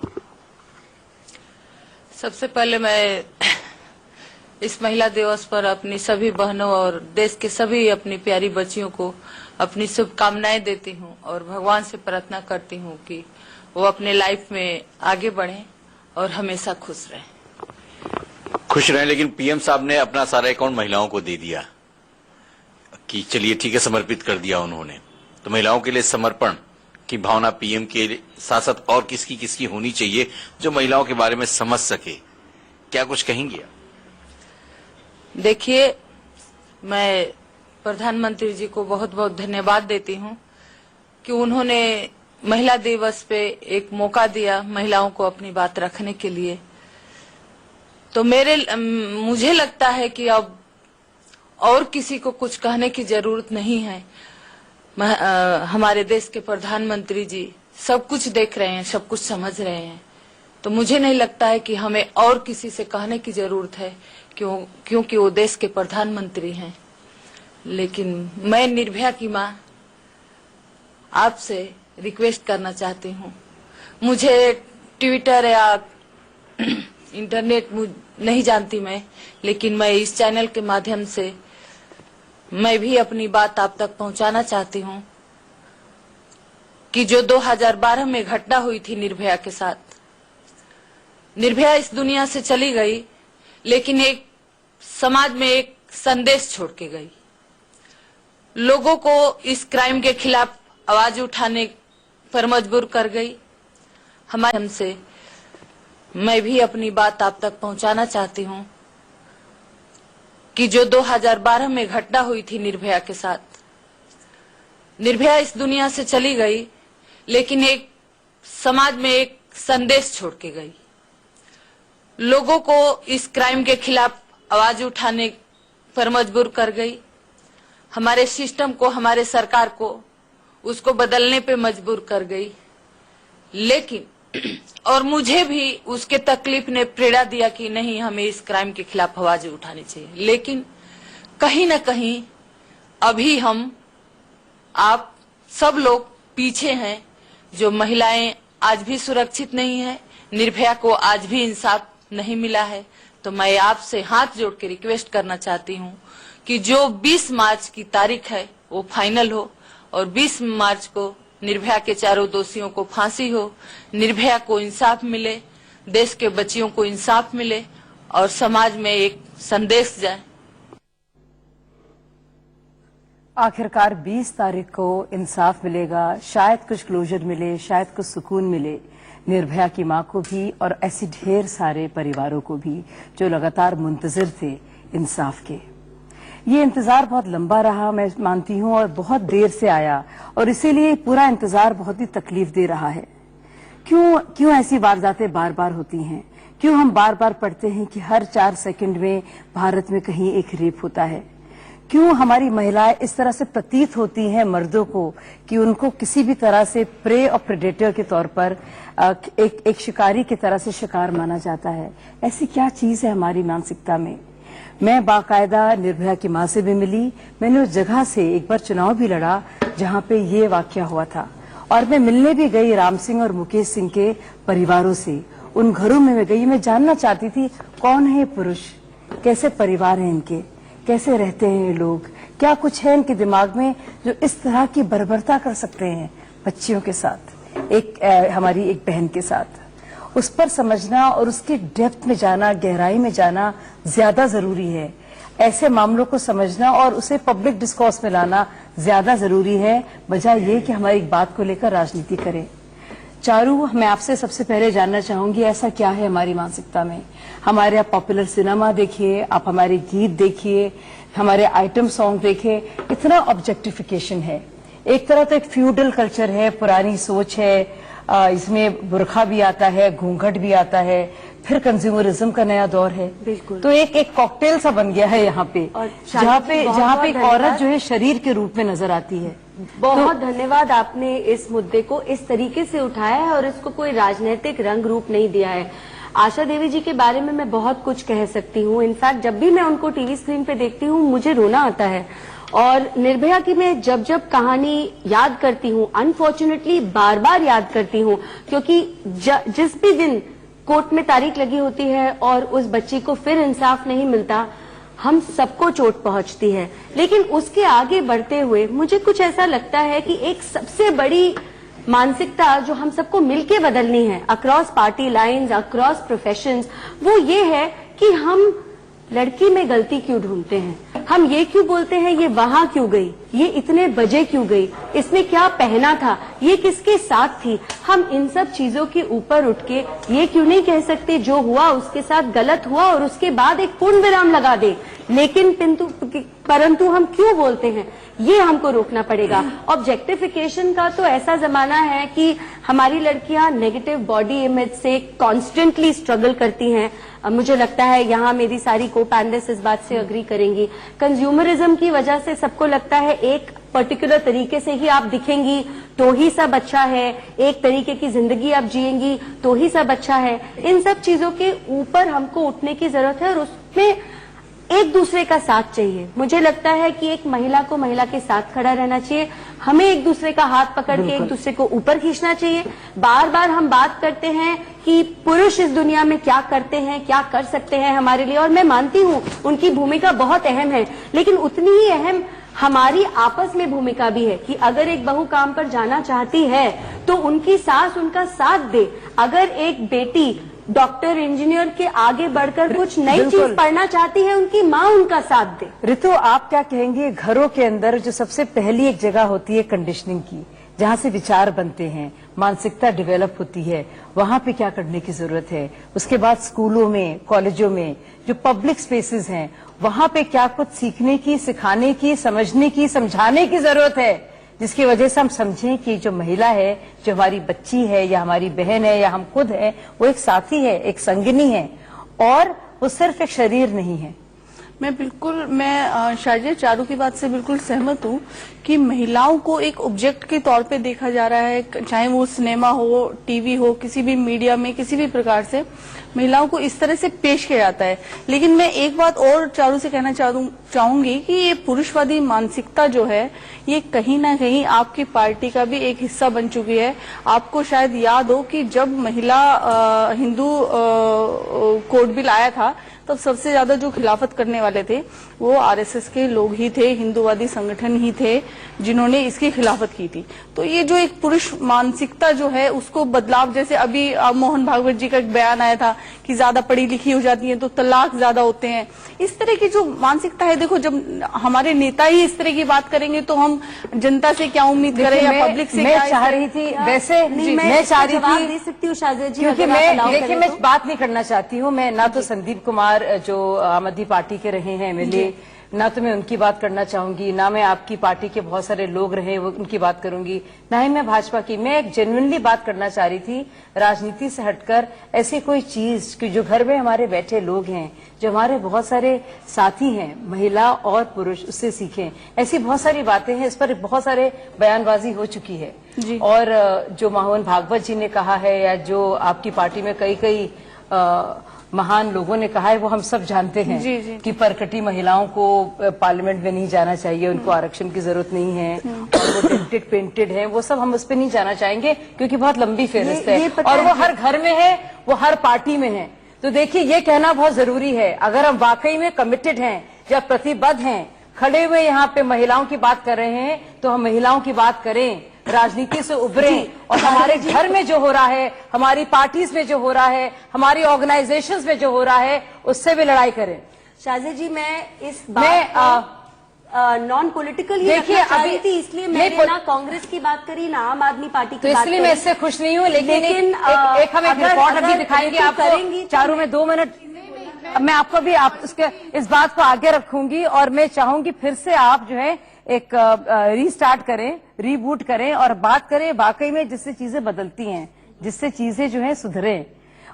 सबसे पहले मैं इस महिला दिवस पर अपनी सभी बहनों और देश के सभी अपनी प्यारी बच्चियों को अपनी शुभकामनाएं देती हूं और भगवान से प्रार्थना करती हूं कि वो अपने लाइफ में आगे बढ़ें और हमेशा खुश रहें। खुश रहें, लेकिन पीएम साहब ने अपना सारा अकाउंट महिलाओं को दे दिया कि चलिए ठीक है, समर्पित कर दिया उन्होंने। तो महिलाओं के लिए समर्पण की भावना पीएम के साथ साथ और किसकी किसकी होनी चाहिए जो महिलाओं के बारे में समझ सके, क्या कुछ कहेंगी आप? देखिए, मैं प्रधानमंत्री जी को बहुत बहुत धन्यवाद देती हूँ कि उन्होंने महिला दिवस पे एक मौका दिया महिलाओं को अपनी बात रखने के लिए। तो मुझे लगता है कि अब और किसी को कुछ कहने की जरूरत नहीं है। हमारे देश के प्रधानमंत्री जी सब कुछ देख रहे हैं, सब कुछ समझ रहे हैं। तो मुझे नहीं लगता है कि हमें और किसी से कहने की जरूरत है, क्योंकि वो देश के प्रधानमंत्री हैं। लेकिन मैं निर्भया की माँ आपसे रिक्वेस्ट करना चाहती हूँ। मुझे ट्विटर या इंटरनेट नहीं जानती मैं, लेकिन मैं इस चैनल के माध्यम से मैं भी अपनी बात आप तक पहुंचाना चाहती हूँ कि जो 2012 में घटना हुई थी निर्भया के साथ, निर्भया इस दुनिया से चली गई, लेकिन एक समाज में एक संदेश छोड़ के गई। लोगों को इस क्राइम के खिलाफ आवाज उठाने पर मजबूर कर गई। हमारे हमसे मैं भी अपनी बात आप तक पहुंचाना चाहती हूँ कि जो 2012 में घटना हुई थी निर्भया के साथ, निर्भया इस दुनिया से चली गई, लेकिन एक समाज में एक संदेश छोड़ के गई। लोगों को इस क्राइम के खिलाफ आवाज उठाने पर मजबूर कर गई। हमारे सिस्टम को, हमारे सरकार को उसको बदलने पे मजबूर कर गई। लेकिन और मुझे भी उसके तकलीफ ने प्रेरणा दिया कि नहीं, हमें इस क्राइम के खिलाफ आवाज उठानी चाहिए। लेकिन कहीं ना कहीं अभी हम आप सब लोग पीछे हैं। जो महिलाएं आज भी सुरक्षित नहीं है, निर्भया को आज भी इंसाफ नहीं मिला है। तो मैं आपसे हाथ जोड़ के रिक्वेस्ट करना चाहती हूँ कि जो 20 मार्च की तारीख है वो फाइनल हो और 20 मार्च को निर्भया के चारों दोषियों को फांसी हो, निर्भया को इंसाफ मिले, देश के बच्चियों को इंसाफ मिले और समाज में एक संदेश जाए। आखिरकार 20 तारीख को इंसाफ मिलेगा, शायद कुछ क्लोजर मिले, शायद कुछ सुकून मिले निर्भया की मां को भी और ऐसे ढेर सारे परिवारों को भी जो लगातार मुंतजिर थे इंसाफ के। ये इंतजार बहुत लंबा रहा, मैं मानती हूँ, और बहुत देर से आया और इसीलिए पूरा इंतजार बहुत ही तकलीफ दे रहा है। क्यों ऐसी वारदातें बार बार होती हैं? क्यों हम बार बार पढ़ते हैं कि हर 4 सेकंड में भारत में कहीं एक रेप होता है? क्यों हमारी महिलाएं इस तरह से प्रतीत होती हैं मर्दों को कि उनको किसी भी तरह से प्रे और प्रेडेटर के तौर पर एक शिकारी की तरह से शिकार माना जाता है? ऐसी क्या चीज है हमारी मानसिकता में? मैं बाकायदा निर्भया की मां से भी मिली। मैंने उस जगह से एक बार चुनाव भी लड़ा जहां पे ये वाकया हुआ था और मैं मिलने भी गई राम सिंह और मुकेश सिंह के परिवारों से। उन घरों में मैं गई, मैं जानना चाहती थी कौन है ये पुरुष, कैसे परिवार है इनके, कैसे रहते हैं ये लोग, क्या कुछ है इनके दिमाग में जो इस तरह की बर्बरता कर सकते हैं बच्चियों के साथ, हमारी एक बहन के साथ। उस पर समझना और उसके डेप्थ में जाना, गहराई में जाना ज्यादा जरूरी है। ऐसे मामलों को समझना और उसे पब्लिक डिस्कोर्स में लाना ज्यादा जरूरी है, बजाय ये कि हमारी एक बात को लेकर राजनीति करें। चारू, मैं आपसे सबसे पहले जानना चाहूंगी ऐसा क्या है हमारी मानसिकता में? हमारे आप पॉपुलर सिनेमा देखिए, आप हमारे गीत देखिए, हमारे आइटम सॉन्ग देखिए, इतना ऑब्जेक्टिफिकेशन है। एक तरह तो एक फ्यूडल कल्चर है, पुरानी सोच है, इसमें बुरखा भी आता है, घूंघट भी आता है, फिर कंज्यूमरिज्म का नया दौर है। बिल्कुल। तो एक कॉकटेल सा बन गया है यहाँ पे, जहाँ पे एक औरत जो है शरीर के रूप में नजर आती है। बहुत धन्यवाद, आपने इस मुद्दे को इस तरीके से उठाया है और इसको कोई राजनीतिक रंग रूप नहीं दिया है। आशा देवी जी के बारे में मैं बहुत कुछ कह सकती हूँ। इनफैक्ट जब भी मैं उनको टीवी स्क्रीन पे देखती हूँ मुझे रोना आता है। और निर्भया की मैं जब जब कहानी याद करती हूँ, अनफॉर्चुनेटली बार बार याद करती हूँ, क्योंकि जिस भी दिन कोर्ट में तारीख लगी होती है और उस बच्ची को फिर इंसाफ नहीं मिलता, हम सबको चोट पहुंचती है। लेकिन उसके आगे बढ़ते हुए मुझे कुछ ऐसा लगता है कि एक सबसे बड़ी मानसिकता जो हम सबको मिलके बदलनी है, across party lines, across professions, वो ये है कि हम लड़की में गलती क्यों ढूंढते हैं। हम ये क्यों बोलते हैं ये वहां क्यों गई, ये इतने बजे क्यों गई, इसने क्या पहना था, ये किसके साथ थी। हम इन सब चीजों के ऊपर उठ के ये क्यों नहीं कह सकते जो हुआ उसके साथ गलत हुआ और उसके बाद एक पूर्ण विराम लगा दे। लेकिन परंतु हम क्यों बोलते हैं, ये हमको रोकना पड़ेगा। ऑब्जेक्टिफिकेशन का तो ऐसा जमाना है कि हमारी लड़कियां नेगेटिव बॉडी इमेज से कॉन्स्टेंटली स्ट्रगल करती हैं। मुझे लगता है यहाँ मेरी सारी को पैनलिस्ट इस बात से अग्री करेंगी। कंज्यूमरिज्म की वजह से सबको लगता है एक पर्टिकुलर तरीके से ही आप दिखेंगी तो ही सब अच्छा है, एक तरीके की जिंदगी आप जिएंगी तो ही सब अच्छा है। इन सब चीजों के ऊपर हमको उठने की जरूरत है और उसमें एक दूसरे का साथ चाहिए। मुझे लगता है कि एक महिला को महिला के साथ खड़ा रहना चाहिए, हमें एक दूसरे का हाथ पकड़ के एक दूसरे को ऊपर खींचना चाहिए। बार बार हम बात करते हैं कि पुरुष इस दुनिया में क्या करते हैं, क्या कर सकते हैं हमारे लिए, और मैं मानती हूँ उनकी भूमिका बहुत अहम है, लेकिन उतनी ही अहम हमारी आपस में भूमिका भी है कि अगर एक बहू काम पर जाना चाहती है तो उनकी सास उनका साथ दे। अगर एक बेटी डॉक्टर इंजीनियर के आगे बढ़कर कुछ नई चीज पढ़ना चाहती है, उनकी माँ उनका साथ दे। ऋतु, आप क्या कहेंगे, घरों के अंदर जो सबसे पहली एक जगह होती है कंडीशनिंग की, जहाँ से विचार बनते हैं, मानसिकता डेवलप होती है, वहां पे क्या करने की जरूरत है? उसके बाद स्कूलों में, कॉलेजों में, जो पब्लिक स्पेसेस हैं, वहां पे क्या कुछ सीखने की, सिखाने की, समझने की, समझाने की जरूरत है, जिसकी वजह से हम समझें कि जो महिला है, जो हमारी बच्ची है या हमारी बहन है या हम खुद है, वो एक साथी है, एक संगिनी है और वो सिर्फ एक शरीर नहीं है। मैं शाजिया चारू की बात से बिल्कुल सहमत हूँ कि महिलाओं को एक ऑब्जेक्ट के तौर पे देखा जा रहा है, चाहे वो सिनेमा हो, टीवी हो, किसी भी मीडिया में किसी भी प्रकार से महिलाओं को इस तरह से पेश किया जाता है। लेकिन मैं एक बात और चारू से कहना चाहूंगी कि ये पुरुषवादी मानसिकता जो है, ये कहीं ना कहीं आपकी पार्टी का भी एक हिस्सा बन चुकी है। आपको शायद याद हो कि जब महिला हिंदू कोड बिल आया था, तब सबसे ज्यादा जो खिलाफत करने वाले थे वो आरएसएस के लोग ही थे, हिंदूवादी संगठन ही थे जिन्होंने इसकी खिलाफत की थी। तो ये जो एक पुरुष मानसिकता जो है उसको बदलाव, जैसे अभी मोहन भागवत जी का एक बयान आया था कि ज्यादा पढ़ी लिखी हो जाती है तो तलाक ज्यादा होते हैं, इस तरह की जो मानसिकता है। देखो, जब हमारे नेता ही इस तरह की बात करेंगे तो हम जनता से क्या उम्मीद करें या पब्लिक से? मैं चाह रही थी, वैसे मैं चाह रही थी, दे सकती हूँ शाजिया जी, क्योंकि मैं बात नहीं करना चाहती हूँ। मैं ना तो संदीप कुमार जो आम आदमी पार्टी के रहे हैं एमएलए, ना तो मैं उनकी बात करना चाहूंगी, ना मैं आपकी पार्टी के बहुत सारे लोग रहे वो उनकी बात करूंगी, ना ही मैं भाजपा की। मैं एक जेन्युइनली बात करना चाह रही थी, राजनीति से हटकर ऐसी कोई चीज कि जो घर में हमारे बैठे लोग हैं, जो हमारे बहुत सारे साथी हैं, महिला और पुरुष, उससे सीखें। ऐसी बहुत सारी बातें हैं, इस पर बहुत सारे बयानबाजी हो चुकी है और जो मोहन भागवत जी ने कहा है या जो आपकी पार्टी में कई महान लोगों ने कहा है, वो हम सब जानते हैं कि परकटी महिलाओं को पार्लियामेंट में नहीं जाना चाहिए, उनको आरक्षण की जरूरत नहीं है और वो डेंटेड पेंटेड है, वो सब हम उस पर नहीं जाना चाहेंगे क्योंकि बहुत लंबी फेहरिस्त है और वो हर घर में है, वो हर पार्टी में है। तो देखिए, ये कहना बहुत जरूरी है, अगर हम वाकई में कमिटेड हैं, जब प्रतिबद्ध हैं, खड़े हुए यहाँ पे महिलाओं की बात कर रहे हैं, तो हम महिलाओं की बात करें, राजनीति से उभरें और हमारे घर में जो हो रहा है, हमारी पार्टीज में जो हो रहा है, हमारी ऑर्गेनाइजेशंस में जो हो रहा है, उससे भी लड़ाई करें। शाजिया जी, मैं इस बात नॉन पॉलिटिकल ही रखना चाह रही थी, इसलिए मैंने ना कांग्रेस की बात करी ना आम आदमी पार्टी की बात करी। इसलिए मैं इससे खुश नहीं हूँ, लेकिन एक हम एक रिपोर्ट अभी दिखाएंगे आपको, चारों में 2 मिनट मैं आपको भी इस बात को आगे रखूंगी और मैं चाहूंगी फिर से आप जो है एक रीस्टार्ट करें, रीबूट करें और बात करें वाकई में जिससे चीजें बदलती हैं, जिससे चीजें जो है सुधरें।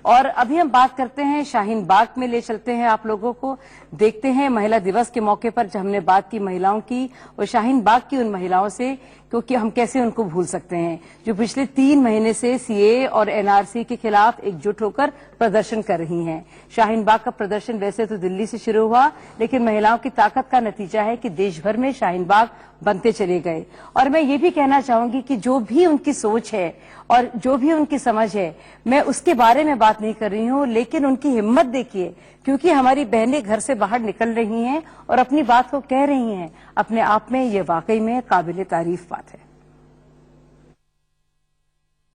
और अभी हम बात करते हैं, शाहीन बाग में ले चलते हैं आप लोगों को, देखते हैं महिला दिवस के मौके पर जब हमने बात की महिलाओं की और शाहीन बाग की उन महिलाओं से, क्योंकि हम कैसे उनको भूल सकते हैं जो पिछले 3 महीने से सीए और एनआरसी के खिलाफ एकजुट होकर प्रदर्शन कर रही हैं। शाहीन बाग का प्रदर्शन वैसे तो दिल्ली से शुरू हुआ, लेकिन महिलाओं की ताकत का नतीजा है कि देश भर में शाहीन बाग बनते चले गए। और मैं ये भी कहना चाहूंगी कि जो भी उनकी सोच है और जो भी उनकी समझ है, मैं उसके बारे में बात नहीं कर रही हूँ, लेकिन उनकी हिम्मत देखिए, क्योंकि हमारी बहनें घर से बाहर निकल रही हैं और अपनी बात को कह रही हैं, अपने आप में ये वाकई में काबिले तारीफ बात है।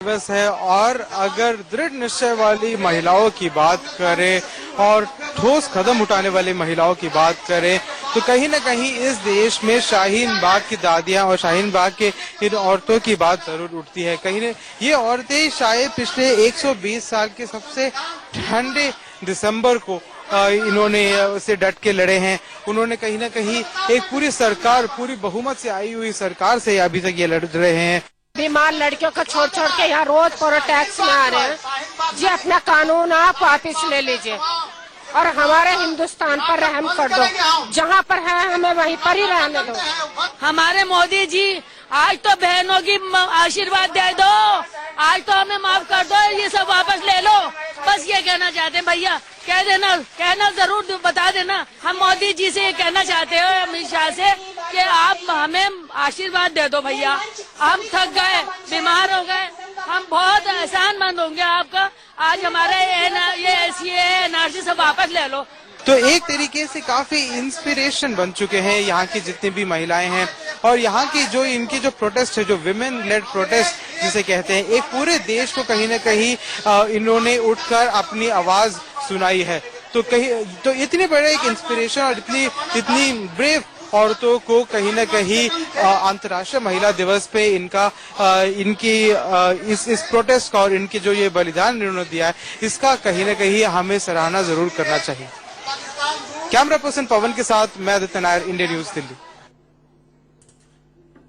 दिवस है और अगर दृढ़ निश्चय वाली महिलाओं की बात करें और ठोस कदम उठाने वाली महिलाओं की बात करें तो कहीं ना कहीं इस देश में शाहीन बाग की दादियां और शाहीन बाग के इन औरतों की बात जरूर उठती है। कहीं न ये औरतें शायद पिछले 120 साल के सबसे ठंडे दिसंबर को इन्होंने उससे डट के लड़े हैं। उन्होंने कहीं ना कहीं एक पूरी सरकार, पूरी बहुमत से आई हुई सरकार से अभी तक ये लड़ रहे हैं। बीमार लड़कियों को छोड़ छोड़ के यहाँ रोज टैक्स में आ रहे हैं। जी अपना कानून आप वापिस ले लीजिए और हमारे हिंदुस्तान पर रहम कर दो। जहाँ पर है हमें वहीं पर ही रहने दो। हमारे मोदी जी आज तो बहनों की आशीर्वाद दे दो, आज तो हमें माफ कर दो, ये सब वापस ले लो। बस ये कहना चाहते हैं भैया, कह देना, कहना जरूर बता देना। हम मोदी जी से ये कहना चाहते हैं, अमित शाह से, कि आप हमें आशीर्वाद दे दो भैया। हम थक गए, बीमार हो गए, हम बहुत एहसानमंद होंगे आपका। आज हमारे ये एनआरसी सब वापस ले लो। तो एक तरीके से काफी इंस्पिरेशन बन चुके हैं यहाँ की जितनी भी महिलाएं हैं और यहाँ की जो इनकी जो प्रोटेस्ट है, जो विमेन लेड प्रोटेस्ट जिसे कहते हैं, एक पूरे देश को कहीं न कहीं इन्होंने उठकर अपनी आवाज सुनाई है। तो इतने बड़े एक इंस्पिरेशन और इतनी ब्रेव औरतों को कहीं न कहीं अंतर्राष्ट्रीय महिला दिवस पे इनकी इस प्रोटेस्ट का और इनकी जो ये बलिदान इन्होंने दिया है, इसका कहीं न कहीं हमें सराहना जरूर करना चाहिए। कैमरा पर्सन पवन के साथ मैं आदित्य नायर, इंडिया न्यूज दिल्ली।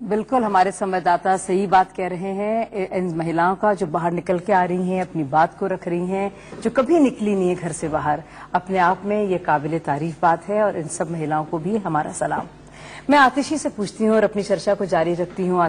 बिल्कुल, हमारे संवाददाता सही बात कह रहे हैं। इन महिलाओं का जो बाहर निकल के आ रही हैं, अपनी बात को रख रही हैं, जो कभी निकली नहीं है घर से बाहर, अपने आप में ये काबिले तारीफ बात है और इन सब महिलाओं को भी हमारा सलाम। मैं आतिशी से पूछती हूँ और अपनी चर्चा को जारी रखती हूँ।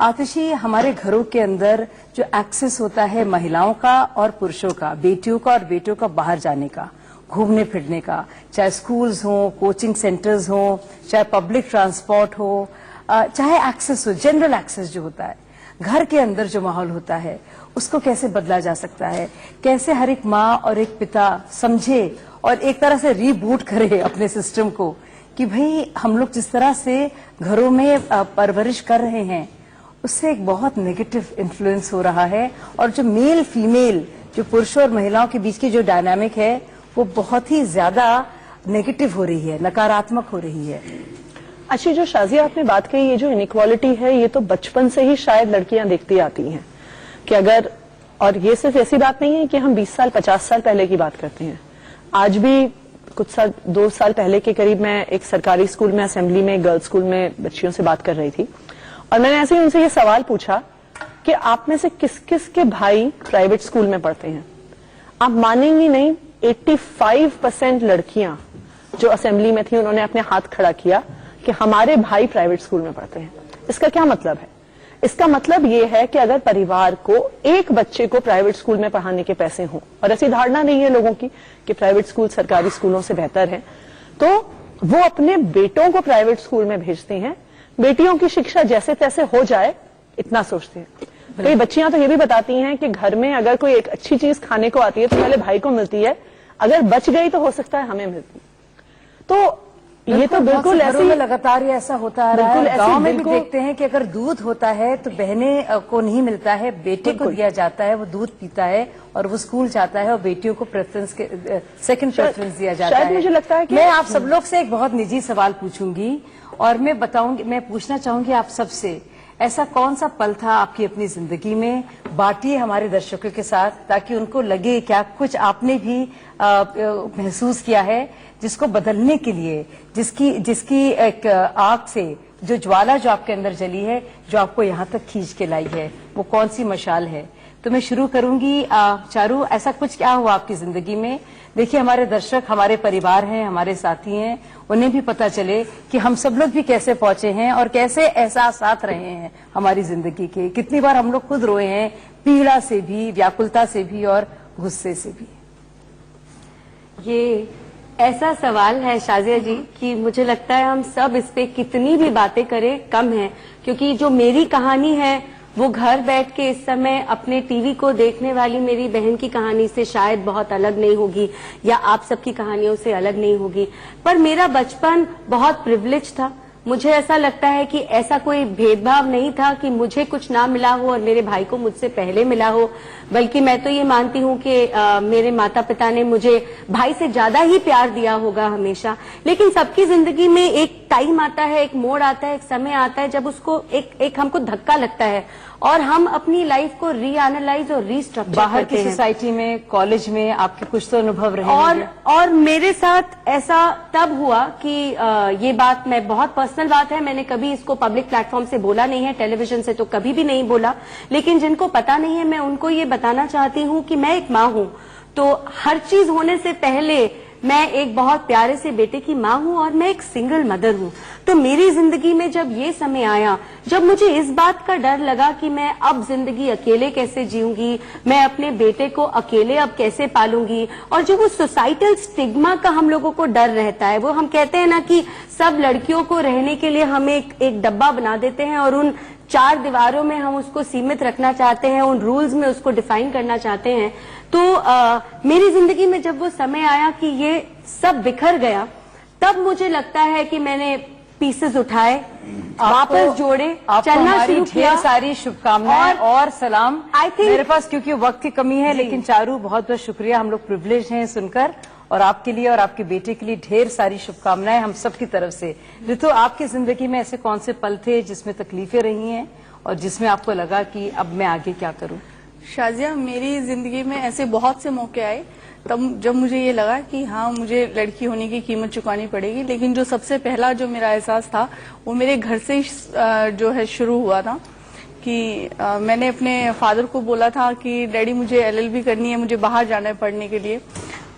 आतिशी, हमारे घरों के अंदर जो एक्सेस होता है महिलाओं का और पुरुषों का, बेटियों का और बेटों का बाहर जाने का, घूमने फिरने का, चाहे स्कूल्स हो, कोचिंग सेंटर्स हो, चाहे पब्लिक ट्रांसपोर्ट हो, चाहे एक्सेस हो, जनरल एक्सेस जो होता है, घर के अंदर जो माहौल होता है, उसको कैसे बदला जा सकता है? कैसे हर एक माँ और एक पिता समझे और एक तरह से रीबूट करे अपने सिस्टम को कि भाई हम लोग जिस तरह से घरों में परवरिश कर रहे हैं, उससे एक बहुत नेगेटिव इन्फ्लुएंस हो रहा है और जो मेल फीमेल, जो पुरुषों और महिलाओं के बीच की जो डायनामिक है, वो बहुत ही ज्यादा नेगेटिव हो रही है, नकारात्मक हो रही है। अच्छी, जो शाजिया आपने बात कही, ये जो इनइक्वालिटी है, ये तो बचपन से ही शायद लड़कियां देखती आती हैं कि अगर, और ये सिर्फ ऐसी बात नहीं है कि हम 20 साल 50 साल पहले की बात करते हैं। आज भी कुछ साल, 2 साल पहले के करीब मैं एक सरकारी स्कूल में, असेंबली में, गर्ल्स स्कूल में बच्चियों से बात कर रही थी और मैंने ऐसे ही उनसे ये सवाल पूछा कि आप में से किस किस के भाई प्राइवेट स्कूल में पढ़ते हैं? आप मानेंगी नहीं, 85% लड़कियां जो असेंबली में थी, उन्होंने अपने हाथ खड़ा किया कि हमारे भाई प्राइवेट स्कूल में पढ़ते हैं। इसका क्या मतलब है? इसका मतलब ये है कि अगर परिवार को एक बच्चे को प्राइवेट स्कूल में पढ़ाने के पैसे हों, और ऐसी धारणा नहीं है लोगों की कि प्राइवेट स्कूल सरकारी स्कूलों से बेहतर है, तो वो अपने बेटों को प्राइवेट स्कूल में भेजते हैं। बेटियों की शिक्षा जैसे तैसे हो जाए, इतना सोचते हैं। कई बच्चियां तो ये भी बताती हैं कि घर में अगर कोई एक अच्छी चीज खाने को आती है तो पहले भाई को मिलती है, अगर बच गई तो हो सकता है हमें मिलती। तो ये तो बिल्कुल ऐसे में लगातार ये ऐसा होता रहा है। गांव में भी देखते हैं कि अगर दूध होता है तो बहने को नहीं मिलता है, बेटे को दिया जाता है, वो दूध पीता है और वो स्कूल जाता है और बेटियों को प्रेफरेंस के सेकंड प्रेफरेंस दिया जाता है। मुझे लगता है कि मैं आप सब लोग से एक बहुत निजी सवाल पूछूंगी और मैं पूछना चाहूंगी आप सबसे, ऐसा कौन सा पल था आपकी अपनी जिंदगी में, बांटिए हमारे दर्शकों के साथ ताकि उनको लगे क्या कुछ आपने भी महसूस किया है जिसको बदलने के लिए, जिसकी एक आग से जो ज्वाला जो आपके अंदर जली है, जो आपको यहाँ तक खींच के लाई है, वो कौन सी मशाल है? तो मैं शुरू करूंगी। चारू, ऐसा कुछ क्या हुआ आपकी जिंदगी में? देखिए, हमारे दर्शक हमारे परिवार हैं, हमारे साथी हैं, उन्हें भी पता चले कि हम सब लोग भी कैसे पहुंचे हैं और कैसे एहसासात रहे हैं हमारी जिंदगी के। कितनी बार हम लोग खुद रोए हैं, पीड़ा से भी, व्याकुलता से भी और गुस्से से भी। ये ऐसा सवाल है शाजिया जी कि मुझे लगता है हम सब इस पे कितनी भी बातें करें कम है, क्योंकि जो मेरी कहानी है वो घर बैठ के इस समय अपने टीवी को देखने वाली मेरी बहन की कहानी से शायद बहुत अलग नहीं होगी या आप सबकी कहानियों से अलग नहीं होगी। पर मेरा बचपन बहुत प्रिविलेज था, मुझे ऐसा लगता है कि ऐसा कोई भेदभाव नहीं था कि मुझे कुछ ना मिला हो और मेरे भाई को मुझसे पहले मिला हो, बल्कि मैं तो ये मानती हूँ कि मेरे माता पिता ने मुझे भाई से ज्यादा ही प्यार दिया होगा हमेशा। लेकिन सबकी जिंदगी में एक टाइम आता है, एक मोड़ आता है, एक समय आता है जब उसको एक हमको धक्का लगता है और हम अपनी लाइफ को रीएनालाइज और रीस्ट्रक्चर बाहर की सोसाइटी में, कॉलेज में आपके कुछ तो अनुभव रहे और मेरे साथ ऐसा तब हुआ कि ये बात मैं बहुत पर्सनल बात है, मैंने कभी इसको पब्लिक प्लेटफॉर्म से बोला नहीं है, टेलीविजन से तो कभी भी नहीं बोला, लेकिन जिनको पता नहीं है मैं उनको ये बताना चाहती हूँ कि मैं एक माँ हूँ। तो हर चीज होने से पहले मैं एक बहुत प्यारे से बेटे की माँ हूँ और मैं एक सिंगल मदर हूँ। तो मेरी जिंदगी में जब ये समय आया, जब मुझे इस बात का डर लगा कि मैं अब जिंदगी अकेले कैसे जीऊंगी, मैं अपने बेटे को अकेले अब कैसे पालूंगी, और जो वो सोसाइटल स्टिग्मा का हम लोगों को डर रहता है, वो हम कहते हैं ना कि सब लड़कियों को रहने के लिए हम एक डब्बा बना देते हैं और उन 4 दीवारों में हम उसको सीमित रखना चाहते हैं, उन रूल्स में उसको डिफाइन करना चाहते हैं। तो मेरी जिंदगी में जब वो समय आया कि ये सब बिखर गया, तब मुझे लगता है कि मैंने पीसेस उठाए, वापस जोड़े, चलना शुरू किया। ढेर सारी शुभकामनाएं और सलाम। मेरे पास क्योंकि वक्त की कमी है, लेकिन चारू बहुत बहुत शुक्रिया, हम लोग प्रिविलेज हैं सुनकर, और आपके लिए और आपके बेटे के लिए ढेर सारी शुभकामनाएं हम सब की तरफ से। ऋतु, आपकी जिंदगी में ऐसे कौन से पल थे जिसमें तकलीफें रही हैं और जिसमें आपको लगा कि अब मैं आगे क्या करूं? शाजिया, मेरी जिंदगी में ऐसे बहुत से मौके आए तब जब मुझे ये लगा कि हाँ, मुझे लड़की होने की कीमत चुकानी पड़ेगी। लेकिन जो सबसे पहला जो मेरा एहसास था वो मेरे घर से जो है शुरू हुआ था कि मैंने अपने फादर को बोला था कि डैडी मुझे एलएलबी करनी है, मुझे बाहर जाना है पढ़ने के लिए।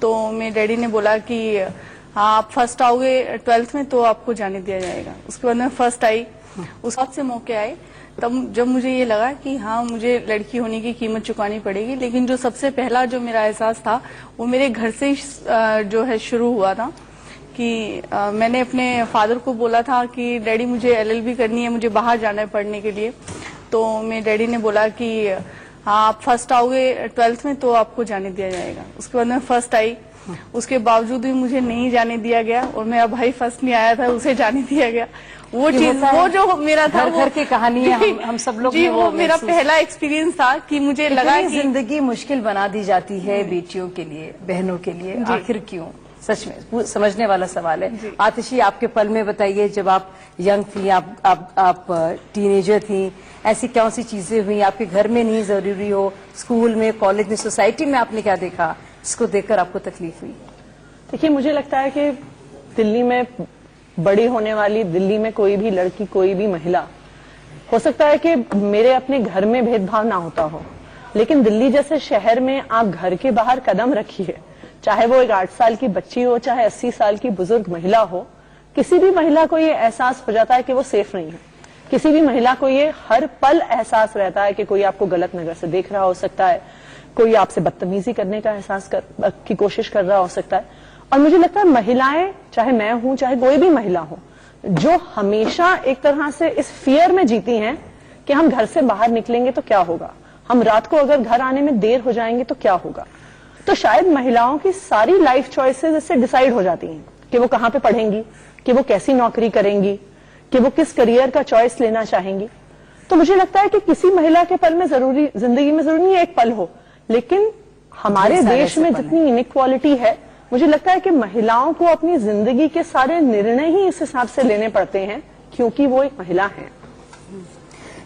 तो मेरे डैडी ने बोला कि हाँ, आप फर्स्ट आओगे 12th में तो आपको जाने दिया जाएगा। उसके बाद मैं फर्स्ट आई। उस बहुत से मौके आए तब जब मुझे ये लगा कि हाँ, मुझे लड़की होने की कीमत चुकानी पड़ेगी। लेकिन जो सबसे पहला जो मेरा एहसास था वो मेरे घर से जो है शुरू हुआ था कि मैंने अपने फादर को बोला था कि डैडी मुझे एलएलबी करनी है, मुझे बाहर जाना है पढ़ने के लिए। तो मेरे डैडी ने बोला कि हाँ, आप फर्स्ट आओगे 12th में तो आपको जाने दिया जाएगा। उसके बाद मैं फर्स्ट आई। उसके बावजूद भी मुझे नहीं जाने दिया गया और मेरा भाई फर्स्ट नहीं आया था, उसे जाने दिया गया। वो चीज, वो जो मेरा था, घर की कहानी है, हम सब लोग जी, वो मेरा पहला एक्सपीरियंस था कि मुझे लगा कि जिंदगी मुश्किल बना दी जाती है बेटियों के लिए, बहनों के लिए, आखिर क्यों? सच में समझने वाला सवाल है। आतिशी, आपके पल में बताइए, जब आप यंग थी, आप टीनेजर थी, ऐसी कौन सी चीजें हुई आपके घर में, नहीं जरूरी हो, स्कूल में, कॉलेज में, सोसाइटी में, आपने क्या देखा जिसको देखकर आपको तकलीफ हुई? देखिए, मुझे लगता है कि दिल्ली में बड़ी होने वाली, दिल्ली में कोई भी लड़की, कोई भी महिला, हो सकता है कि मेरे अपने घर में भेदभाव ना होता हो, लेकिन दिल्ली जैसे शहर में आप घर के बाहर कदम रखिए, चाहे वो एक 8 साल की बच्ची हो, चाहे 80 साल की बुजुर्ग महिला हो, किसी भी महिला को ये एहसास हो जाता है कि वो सेफ नहीं है। किसी भी महिला को ये हर पल एहसास रहता है कि कोई आपको गलत नजर से देख रहा हो सकता है, कोई आपसे बदतमीजी करने का एहसास की कोशिश कर रहा हो सकता है। और मुझे लगता है महिलाएं, चाहे मैं हूं, चाहे कोई भी महिला हो, जो हमेशा एक तरह से इस फियर में जीती हैं कि हम घर से बाहर निकलेंगे तो क्या होगा, हम रात को अगर घर आने में देर हो जाएंगे तो क्या होगा। तो शायद महिलाओं की सारी लाइफ चॉइसेस इससे डिसाइड हो जाती हैं कि वो कहाँ पे पढ़ेंगी, कि वो कैसी नौकरी करेंगी, कि वो किस करियर का चॉइस लेना चाहेंगी। तो मुझे लगता है कि किसी महिला के पल में जरूरी, जिंदगी में जरूरी नहीं एक पल हो, लेकिन हमारे देश में जितनी इनइक्वालिटी है, मुझे लगता है कि महिलाओं को अपनी जिंदगी के सारे निर्णय ही इस हिसाब से लेने पड़ते हैं क्योंकि वो एक महिला है।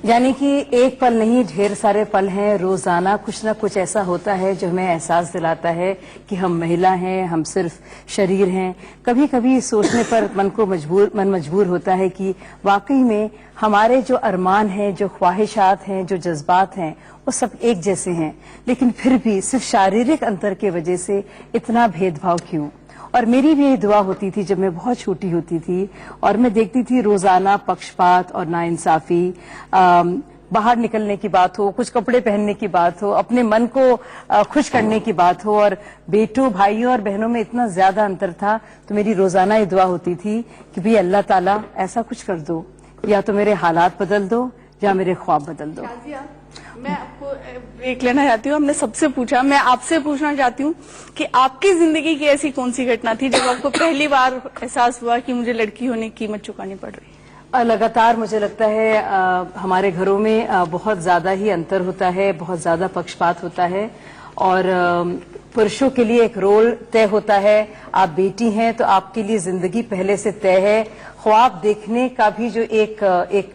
यानी कि एक पल नहीं, ढेर सारे पल हैं, रोजाना कुछ ना कुछ ऐसा होता है जो हमें एहसास दिलाता है कि हम महिला हैं, हम सिर्फ शरीर हैं। कभी कभी सोचने पर मन मजबूर होता है कि वाकई में हमारे जो अरमान हैं, जो ख्वाहिशात हैं, जो जज्बात हैं, वो सब एक जैसे हैं, लेकिन फिर भी सिर्फ शारीरिक अंतर की वजह से इतना भेदभाव क्यों? और मेरी भी यही दुआ होती थी जब मैं बहुत छोटी होती थी और मैं देखती थी रोजाना पक्षपात और नाइंसाफी, बाहर निकलने की बात हो, कुछ कपड़े पहनने की बात हो, अपने मन को खुश करने की बात हो, और बेटों, भाइयों और बहनों में इतना ज्यादा अंतर था। तो मेरी रोजाना ये दुआ होती थी कि भाई अल्लाह ताला ऐसा कुछ कर दो, या तो मेरे हालात बदल दो या मेरे ख्वाब बदल दो। मैं आपको ब्रेक लेना चाहती हूँ। हमने सबसे पूछा, मैं आपसे पूछना चाहती हूँ कि आपकी जिंदगी की ऐसी कौन सी घटना थी जब आपको पहली बार एहसास हुआ कि मुझे लड़की होने की कीमत चुकानी पड़ रही है? लगातार मुझे लगता है हमारे घरों में बहुत ज्यादा ही अंतर होता है, बहुत ज्यादा पक्षपात होता है और पुरुषों के लिए एक रोल तय होता है। आप बेटी हैं तो आपके लिए जिंदगी पहले से तय है। ख्वाब देखने का भी जो एक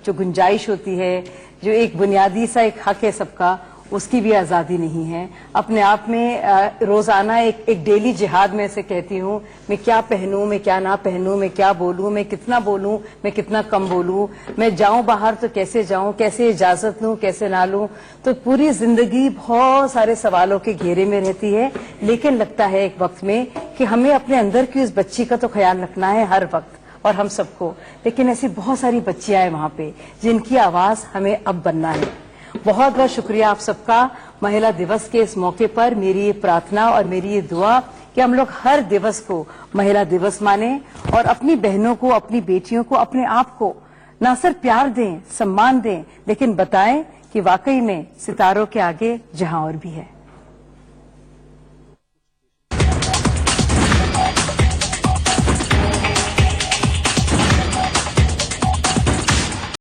जो गुंजाइश होती है, जो एक बुनियादी सा एक हक है सबका, उसकी भी आजादी नहीं है। अपने आप में रोजाना एक डेली जिहाद में से कहती हूँ, मैं क्या पहनूं, मैं क्या ना पहनूं, मैं क्या बोलूं, मैं कितना बोलूं, मैं कितना कम बोलूं, मैं जाऊं बाहर तो कैसे जाऊं, कैसे इजाजत लूं, कैसे ना लूं। तो पूरी जिंदगी बहुत सारे सवालों के घेरे में रहती है। लेकिन लगता है एक वक्त में कि हमें अपने अंदर की उस बच्ची का तो ख्याल रखना है हर वक्त, और हम सबको। लेकिन ऐसी बहुत सारी बच्चियां हैं वहां पे जिनकी आवाज हमें अब बनना है। बहुत बहुत शुक्रिया आप सबका। महिला दिवस के इस मौके पर मेरी ये प्रार्थना और मेरी ये दुआ कि हम लोग हर दिवस को महिला दिवस माने और अपनी बहनों को, अपनी बेटियों को, अपने आप को ना सिर्फ प्यार दें, सम्मान दें, लेकिन बताएं कि वाकई में सितारों के आगे जहां और भी है।